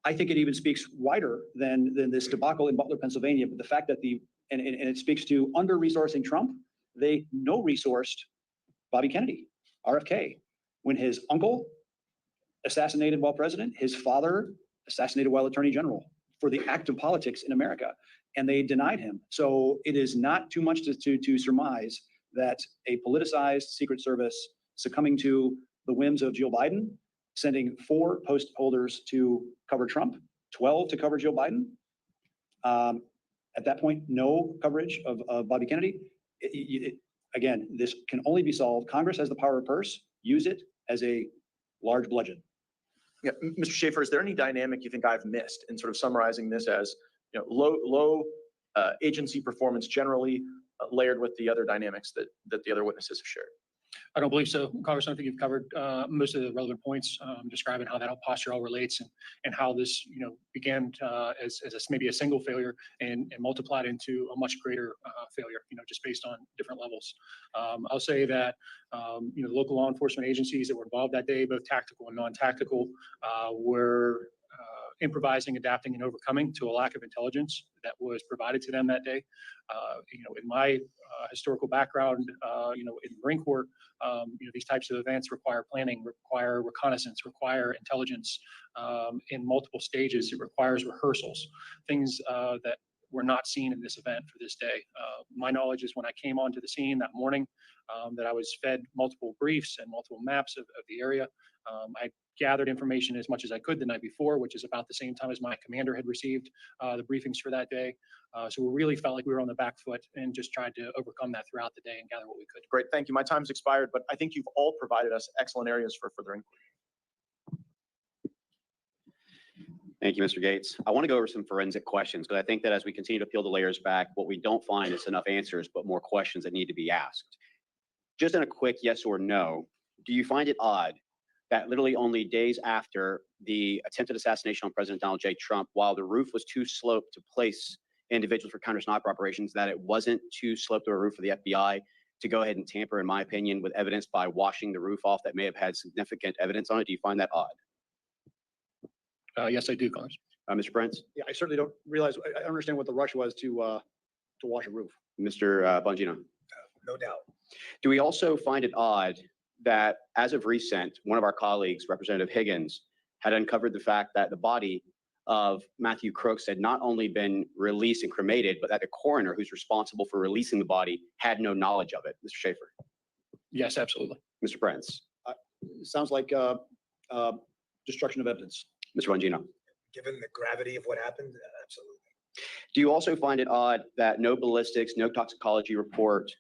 I think it even speaks wider than this debacle in Butler, Pennsylvania, but the fact that and it speaks to under-resourcing Trump. They no-resourced Bobby Kennedy, RFK, when his uncle assassinated while president, his father assassinated while attorney general for the act of politics in America, and they denied him. So it is not too much to surmise that a politicized Secret Service succumbing to the whims of Joe Biden, sending 4 post holders to cover Trump, 12 to cover Joe Biden. At that point, no coverage of Bobby Kennedy. Again, this can only be solved. Congress has the power of purse. Use it as a large bludgeon. Yeah, Mr. Schaefer, is there any dynamic you think I've missed in sort of summarizing this as low agency performance generally layered with the other dynamics that the other witnesses have shared? I don't believe so, Congressman. I think you've covered most of the relevant points, describing how that posture all relates and how this, began as maybe a single failure and multiplied into a much greater failure, just based on different levels. I'll say that, the local law enforcement agencies that were involved that day, both tactical and non-tactical, were improvising, adapting, and overcoming to a lack of intelligence that was provided to them that day. In my historical background, in the Marine Corps, these types of events require planning, require reconnaissance, require intelligence in multiple stages. It requires rehearsals, things that were not seen in this event for this day. My knowledge is when I came onto the scene that morning, that I was fed multiple briefs and multiple maps of the area. I gathered information as much as I could the night before, which is about the same time as my commander had received the briefings for that day. So we really felt like we were on the back foot and just tried to overcome that throughout the day and gather what we could. Great, thank you. My time's expired, but I think you've all provided us excellent areas for further inquiry. Thank you, Mr. Gaetz. I want to go over some forensic questions because I think that as we continue to peel the layers back, what we don't find is enough answers, but more questions that need to be asked. Just in a quick yes or no, do you find it odd that literally only days after the attempted assassination on President Donald J. Trump, while the roof was too sloped to place individuals for counter-sniper operations, that it wasn't too sloped to a roof for the FBI to go ahead and tamper, in my opinion, with evidence by washing the roof off that may have had significant evidence on it? Do you find that odd? Yes, I do, Congress. Mr. Prince? Yeah, I certainly don't realize, I understand what the rush was to wash a roof. Mr. Bongino? No doubt. Do we also find it odd that as of recent, one of our colleagues, Representative Higgins, had uncovered the fact that the body of Matthew Crooks had not only been released and cremated, but that the coroner who's responsible for releasing the body had no knowledge of it. Mr. Schaefer. Yes, absolutely. Mr. Prince. Sounds like destruction of evidence. Mr. Bongino. Given the gravity of what happened, absolutely. Do you also find it odd that no ballistics, no toxicology report,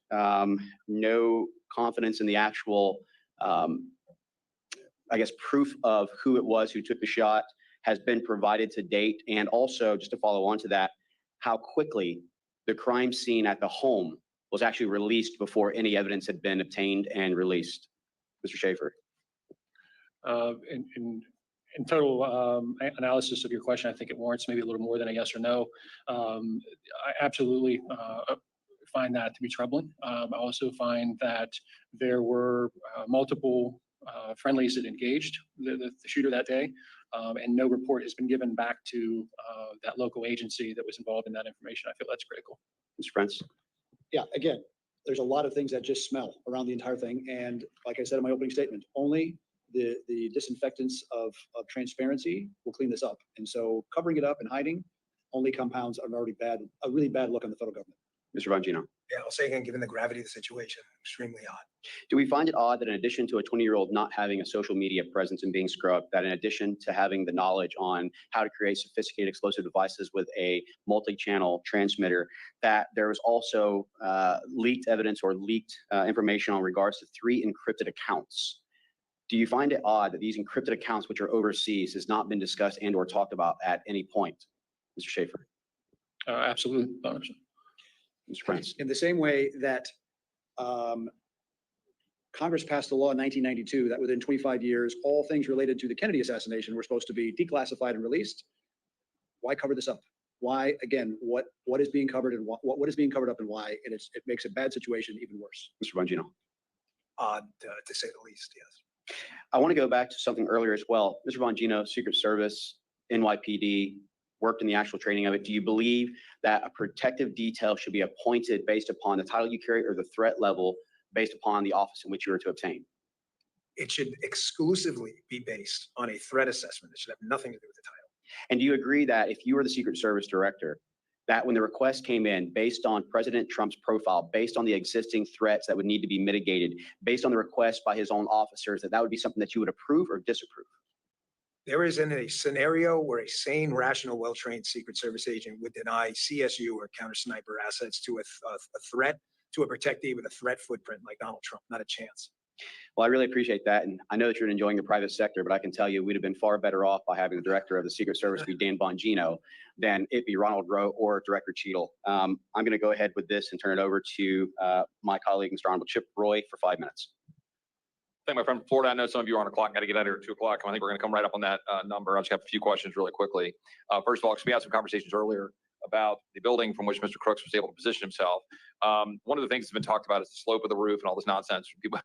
no confidence in the actual, I guess, proof of who it was who took the shot has been provided to date? And also, just to follow on to that, how quickly the crime scene at the home was actually released before any evidence had been obtained and released? Mr. Schaefer. In total analysis of your question, I think it warrants maybe a little more than a yes or no. I absolutely find that to be troubling. I also find that there were multiple friendlies that engaged the shooter that day, and no report has been given back to that local agency that was involved in that information. I feel that's critical. Mr. Prince. Yeah, again, there's a lot of things that just smell around the entire thing. And like I said in my opening statement, only the disinfectants of transparency will clean this up. And so covering it up and hiding only compounds a really bad look on the federal government. Mr. Bongino. Yeah, I'll say again, given the gravity of the situation, extremely odd. Do we find it odd that in addition to a 20-year-old not having a social media presence and being scrubbed, that in addition to having the knowledge on how to create sophisticated explosive devices with a multi-channel transmitter, that there was also leaked evidence or leaked information on regards to 3 encrypted accounts? Do you find it odd that these encrypted accounts, which are overseas, has not been discussed and or talked about at any point? Mr. Schaefer. Absolutely. Mr. Prince. In the same way that Congress passed a law in 1992 that within 25 years, all things related to the Kennedy assassination were supposed to be declassified and released. Why cover this up? Why, again, what is being covered and what is being covered up and why? And it makes a bad situation even worse. Mr. Bongino. Odd, to say the least, yes. I want to go back to something earlier as well. Mr. Bongino, Secret Service, NYPD, worked in the actual training of it. Do you believe that a protective detail should be appointed based upon the title you carry or the threat level based upon the office in which you are to obtain? It should exclusively be based on a threat assessment. It should have nothing to do with the title. And do you agree that if you were the Secret Service director, that when the request came in based on President Trump's profile, based on the existing threats that would need to be mitigated, based on the request by his own officers, that would be something that you would approve or disapprove? There isn't a scenario where a sane, rational, well-trained Secret Service agent would deny CSU or counter sniper assets to a threat, to a protectee with a threat footprint like Donald Trump. Not a chance. Well, I really appreciate that. And I know that you're enjoying the private sector, but I can tell you we'd have been far better off by having the director of the Secret Service be Dan Bongino than it be Ronald Rowe or Director Cheadle. I'm going to go ahead with this and turn it over to my colleague, Mr. Honorable Chip Roy, for 5 minutes. Thank my friend from Florida. I know some of you are on the clock. Got to get out of here at 2 o'clock. I think we're going to come right up on that number. I just have a few questions really quickly. First of all, because we had some conversations earlier about the building from which Mr. Crooks was able to position himself. One of the things that's been talked about is the slope of the roof and all this nonsense. People,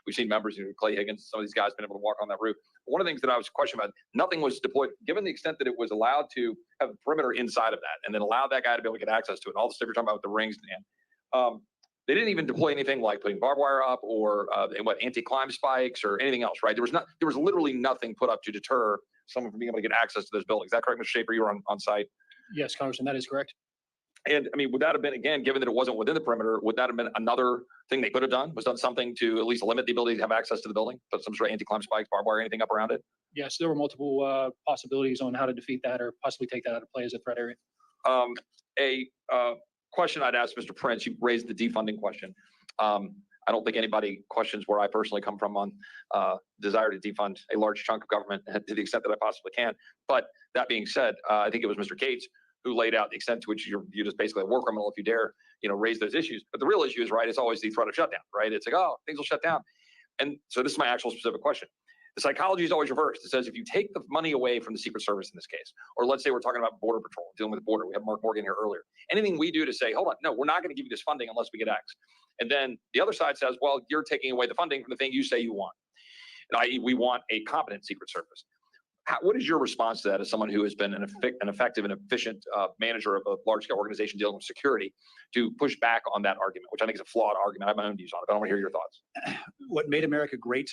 we've seen members, Clay Higgins, some of these guys been able to walk on that roof. One of the things that I was questioning about, nothing was deployed, given the extent that it was allowed to have a perimeter inside of that, and then allow that guy to be able to get access to it. And all the stuff you're talking about with the rings, Dan. They didn't even deploy anything like putting barbed wire up or anti-climb spikes or anything else, right? There was literally nothing put up to deter someone from being able to get access to those buildings. Is that correct, Mr. Schaefer? You were on site. Yes, Congressman, that is correct. And I mean, would that have been, again, given that it wasn't within the perimeter, would that have been another thing they could have done? Was done something to at least limit the ability to have access to the building? Put some sort of anti-climb spikes, barbed wire, anything up around it? Yes, there were multiple possibilities on how to defeat that or possibly take that out of play as a threat area. Question I'd ask Mr. Prince, you raised the defunding question. I don't think anybody questions where I personally come from on desire to defund a large chunk of government to the extent that I possibly can. But that being said, I think it was Mr. Gaetz who laid out the extent to which you're just basically a war criminal if you dare, raise those issues. But the real issue is, right, it's always the threat of shutdown, right? It's like, oh, things will shut down. And so this is my actual specific question. The psychology is always reversed. It says if you take the money away from the Secret Service in this case, or let's say we're talking about Border Patrol, dealing with the border, we have Mark Morgan here earlier. Anything we do to say, hold on, no, we're not going to give you this funding unless we get X. And then the other side says, well, you're taking away the funding from the thing you say you want. And i.e., we want a competent Secret Service. What is your response to that as someone who has been an effective and efficient manager of a large-scale organization dealing with security to push back on that argument, which I think is a flawed argument. I have my own views on it, but I want to hear your thoughts. What made America great,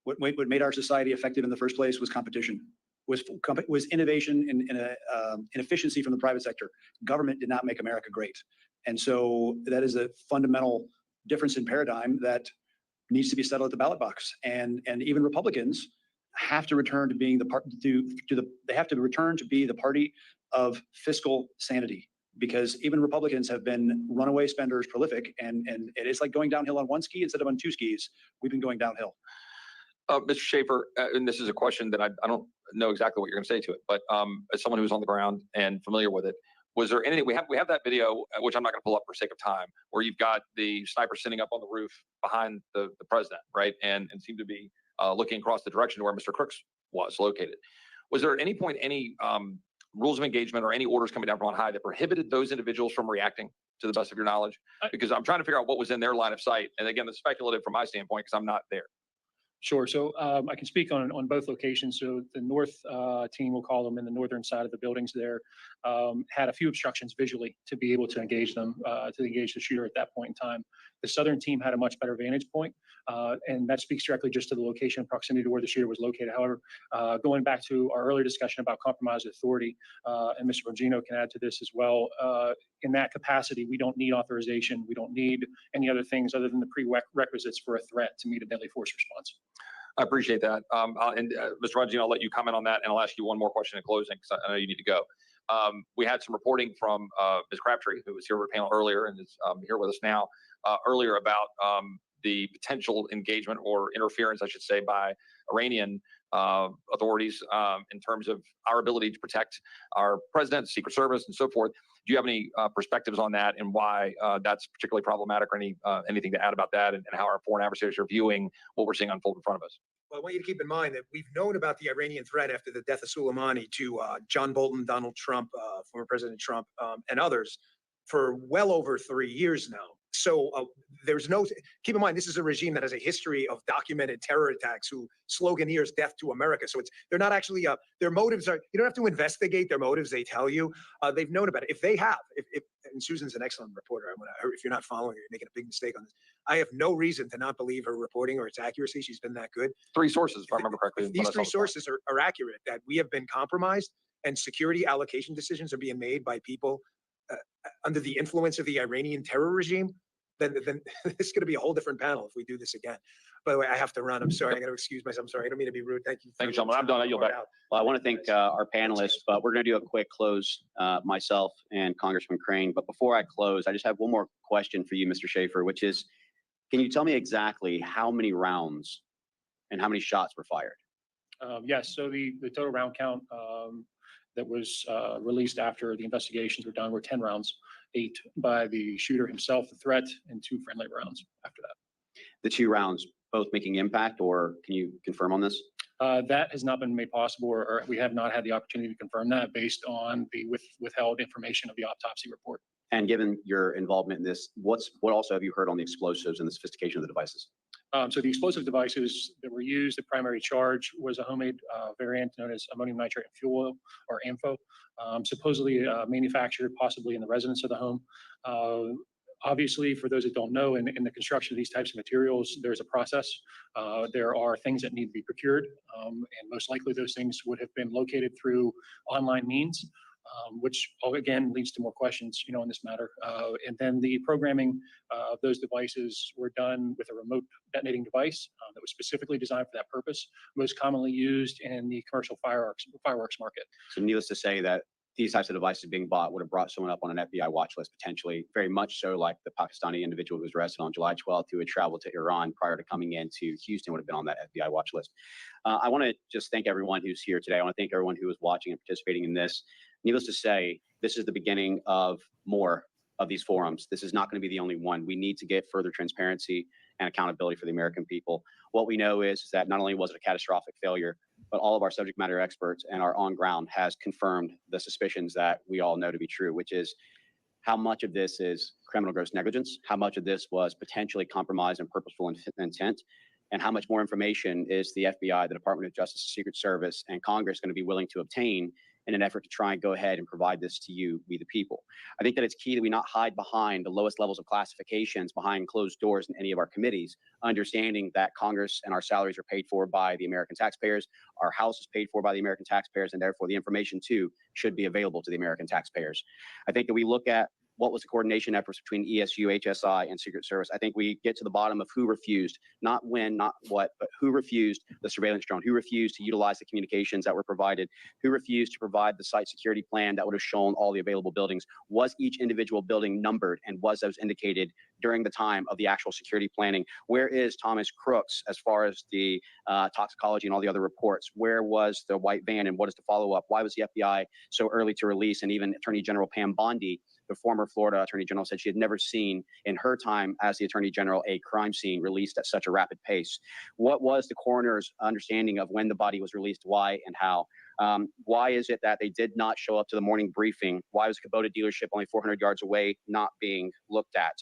what made our society effective in the first place was competition. was innovation and efficiency from the private sector. Government did not make America great. And so that is a fundamental difference in paradigm that needs to be settled at the ballot box. And even Republicans have to return to being they have to return to be the party of fiscal sanity, because even Republicans have been runaway spenders, prolific, and it is like going downhill on one ski instead of on two skis. We've been going downhill. Mr. Schaefer, and this is a question that I don't know exactly what you're going to say to it, but as someone who's on the ground and familiar with it, was there anything, we have that video, which I'm not going to pull up for sake of time, where you've got the sniper sitting up on the roof behind the president, right? And seemed to be looking across the direction to where Mr. Crooks was located. Was there at any point any rules of engagement or any orders coming down from on high that prohibited those individuals from reacting, to the best of your knowledge? Because I'm trying to figure out what was in their line of sight. And again, it's speculative from my standpoint because I'm not there. Sure. So I can speak on both locations. So the north team, we'll call them, in the northern side of the buildings there, had a few obstructions visually to be able to engage them, to engage the shooter at that point in time. The southern team had a much better vantage point, and that speaks directly just to the location and proximity to where the shooter was located. However, going back to our earlier discussion about compromised authority, and Mr. Bongino can add to this as well, in that capacity, we don't need authorization. We don't need any other things other than the prerequisites for a threat to meet a deadly force response. I appreciate that. Mr. Bongino, I'll let you comment on that, and I'll ask you one more question in closing because I know you need to go. We had some reporting from Ms. Crabtree, who was here with a panel earlier and is here with us now, earlier about the potential engagement or interference, I should say, by Iranian authorities in terms of our ability to protect our president, Secret Service, and so forth. Do you have any perspectives on that and why that's particularly problematic, or anything to add about that, and how our foreign adversaries are viewing what we're seeing unfold in front of us? Well, I want you to keep in mind that we've known about the Iranian threat after the death of Soleimani to John Bolton, Donald Trump, former President Trump, and others for well over 3 years now. So there's no, keep in mind, this is a regime that has a history of documented terror attacks who sloganeers death to America. So they're not actually, their motives are, you don't have to investigate their motives. They tell you, they've known about it. If they have, and Susan's an excellent reporter. If you're not following her, you're making a big mistake on this. I have no reason to not believe her reporting or its accuracy. She's been that good. 3 sources, if I remember correctly. These 3 sources are accurate, that we have been compromised and security allocation decisions are being made by people under the influence of the Iranian terror regime, then it's going to be a whole different panel if we do this again. By the way, I have to run. I'm sorry. I got to excuse myself. I'm sorry. I don't mean to be rude. Thank you. Thank you, gentlemen. I'm done. I yield back. Well, I want to thank our panelists, but we're going to do a quick close, myself and Congressman Crane. But before I close, I just have one more question for you, Mr. Schaefer, which is, can you tell me exactly how many rounds and how many shots were fired? Yes. So the total round count that was released after the investigations were done were 10 rounds, 8 by the shooter himself, the threat, and 2 friendly rounds after that. The 2 rounds both making impact, or can you confirm on this? That has not been made possible, or we have not had the opportunity to confirm that based on the withheld information of the autopsy report. And given your involvement in this, what also have you heard on the explosives and the sophistication of the devices? So the explosive devices that were used, the primary charge was a homemade variant known as ammonium nitrate and fuel oil, or AMFO, supposedly manufactured possibly in the residence of the home. Obviously, for those that don't know, in the construction of these types of materials, there's a process. There are things that need to be procured, and most likely those things would have been located through online means, which again leads to more questions, in this matter. And then the programming of those devices were done with a remote detonating device that was specifically designed for that purpose, most commonly used in the commercial fireworks market. So needless to say that these types of devices being bought would have brought someone up on an FBI watch list, potentially, very much so like the Pakistani individual who was arrested on July 12th, who had traveled to Iran prior to coming into Houston, would have been on that FBI watch list. I want to just thank everyone who's here today. I want to thank everyone who was watching and participating in this. Needless to say, this is the beginning of more of these forums. This is not going to be the only one. We need to get further transparency and accountability for the American people. What we know is that not only was it a catastrophic failure, but all of our subject matter experts and our on ground has confirmed the suspicions that we all know to be true, which is how much of this is criminal gross negligence, how much of this was potentially compromised and purposeful intent, and how much more information is the FBI, the Department of Justice, the Secret Service, and Congress going to be willing to obtain in an effort to try and go ahead and provide this to you, we the people. I think that it's key that we not hide behind the lowest levels of classifications behind closed doors in any of our committees, understanding that Congress and our salaries are paid for by the American taxpayers, our House is paid for by the American taxpayers, and therefore the information too should be available to the American taxpayers. I think that we look at what was the coordination efforts between ESU, HSI, and Secret Service. I think we get to the bottom of who refused, not when, not what, but who refused the surveillance drone, who refused to utilize the communications that were provided, who refused to provide the site security plan that would have shown all the available buildings. Was each individual building numbered, and was those indicated during the time of the actual security planning? Where is Thomas Crooks as far as the toxicology and all the other reports? Where was the white van, and what is the follow-up? Why was the FBI so early to release? And even Attorney General Pam Bondi, the former Florida Attorney General, said she had never seen in her time as the Attorney General a crime scene released at such a rapid pace. What was the coroner's understanding of when the body was released, why and how? Why is it that they did not show up to the morning briefing? Why was the Kubota dealership only 400 yards away not being looked at?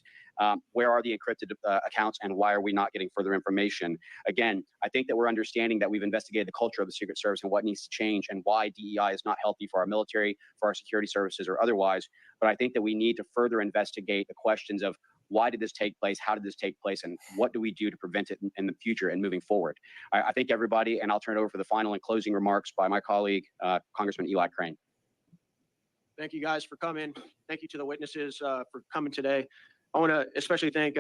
Where are the encrypted accounts, and why are we not getting further information? Again, I think that we're understanding that we've investigated the culture of the Secret Service and what needs to change, and why DEI is not healthy for our military, for our security services, or otherwise. But I think that we need to further investigate the questions of why did this take place, how did this take place, and what do we do to prevent it in the future and moving forward? I think everybody, and I'll turn it over for the final and closing remarks by my colleague, Congressman Eli Crane. Thank you guys for coming. Thank you to the witnesses for coming today. I want to especially thank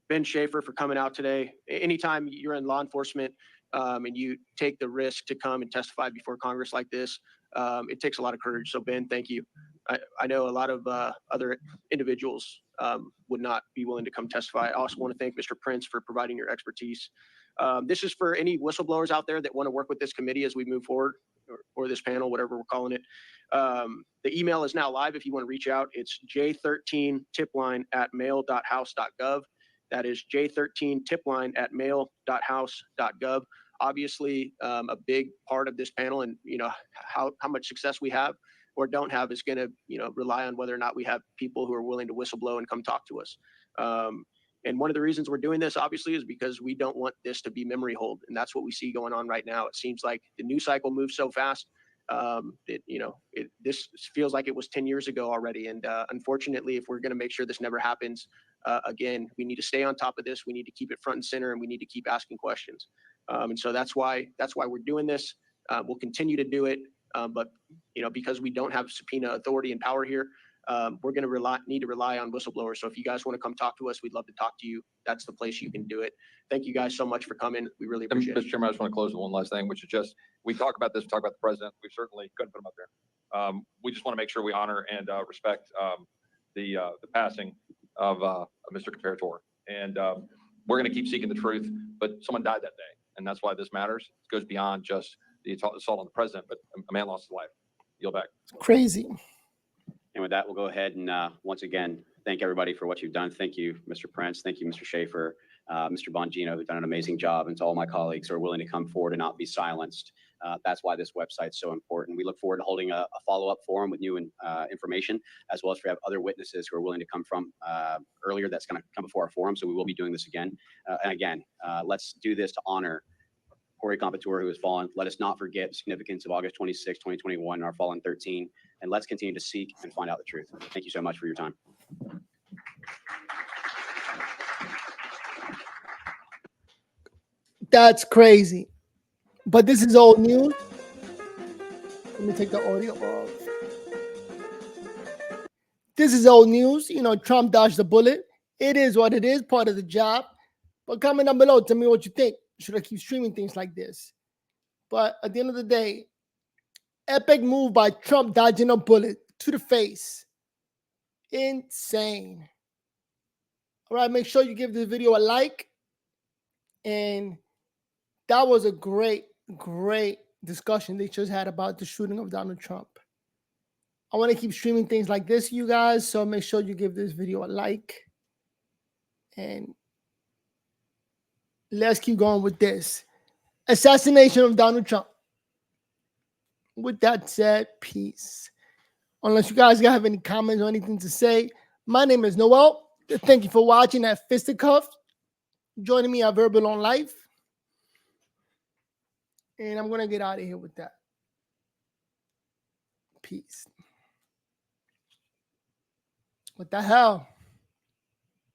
Ben Schaefer for coming out today. Anytime you're in law enforcement and you take the risk to come and testify before Congress like this, it takes a lot of courage. So Ben, thank you. I know a lot of other individuals would not be willing to come testify. I also want to thank Mr. Prince for providing your expertise. This is for any whistleblowers out there that want to work with this committee as we move forward, or this panel, whatever we're calling it. The email is now live if you want to reach out. It's j13tipline@mail.house.gov. That is j13tipline@mail.house.gov. Obviously, a big part of this panel and how much success we have or don't have is going to rely on whether or not we have people who are willing to whistleblow and come talk to us. And one of the reasons we're doing this, obviously, is because we don't want this to be memory hold. And that's what we see going on right now. It seems like the news cycle moves so fast. This feels like it was 10 years ago already. And unfortunately, if we're going to make sure this never happens again, we need to stay on top of this. We need to keep it front and center, and we need to keep asking questions. And so that's why we're doing this. We'll continue to do it. But because we don't have subpoena authority and power here, we're going to need to rely on whistleblowers. So if you guys want to come talk to us, we'd love to talk to you. That's the place you can do it. Thank you guys so much for coming. We really appreciate it. Mr. Chairman, I just want to close with one last thing, which is just, we talk about this, we talk about the president. We certainly couldn't put him up there. We just want to make sure we honor and respect the passing of Mr. Comparator. And we're going to keep seeking the truth, but someone died that day. And that's why this matters. It goes beyond just the assault on the president, but a man lost his life. Yield back. Crazy. And with that, we'll go ahead and once again, thank everybody for what you've done. Thank you, Mr. Prince. Thank you, Mr. Schaefer, Mr. Bongino, who've done an amazing job, and to all my colleagues who are willing to come forward and not be silenced. That's why this website's so important. We look forward to holding a follow-up forum with new information, as well as we have other witnesses who are willing to come from earlier that's going to come before our forum. So we will be doing this again. And again, let's do this to honor Corey Comparator, who has fallen. Let us not forget the significance of August 26, 2021, and our fallen 13. And let's continue to seek and find out the truth. Thank you so much for your time. That's crazy. But this is old news. Let me take the audio off. This is old news. Trump dodged the bullet. It is what it is, part of the job. But comment down below, tell me what you think. Should I keep streaming things like this? But at the end of the day, epic move by Trump dodging a bullet to the face. Insane. All right, make sure you give this video a like. And that was a great discussion they just had about the shooting of Donald Trump. I want to keep streaming things like this, you guys. So make sure you give this video a like. And let's keep going with this. Assassination of Donald Trump. With that said, peace. Unless you guys have any comments or anything to say, my name is Noel. Thank you for watching at Fisticuff. Joining me at Verbal on Life. And I'm going to get out of here with that. peace. What the hell?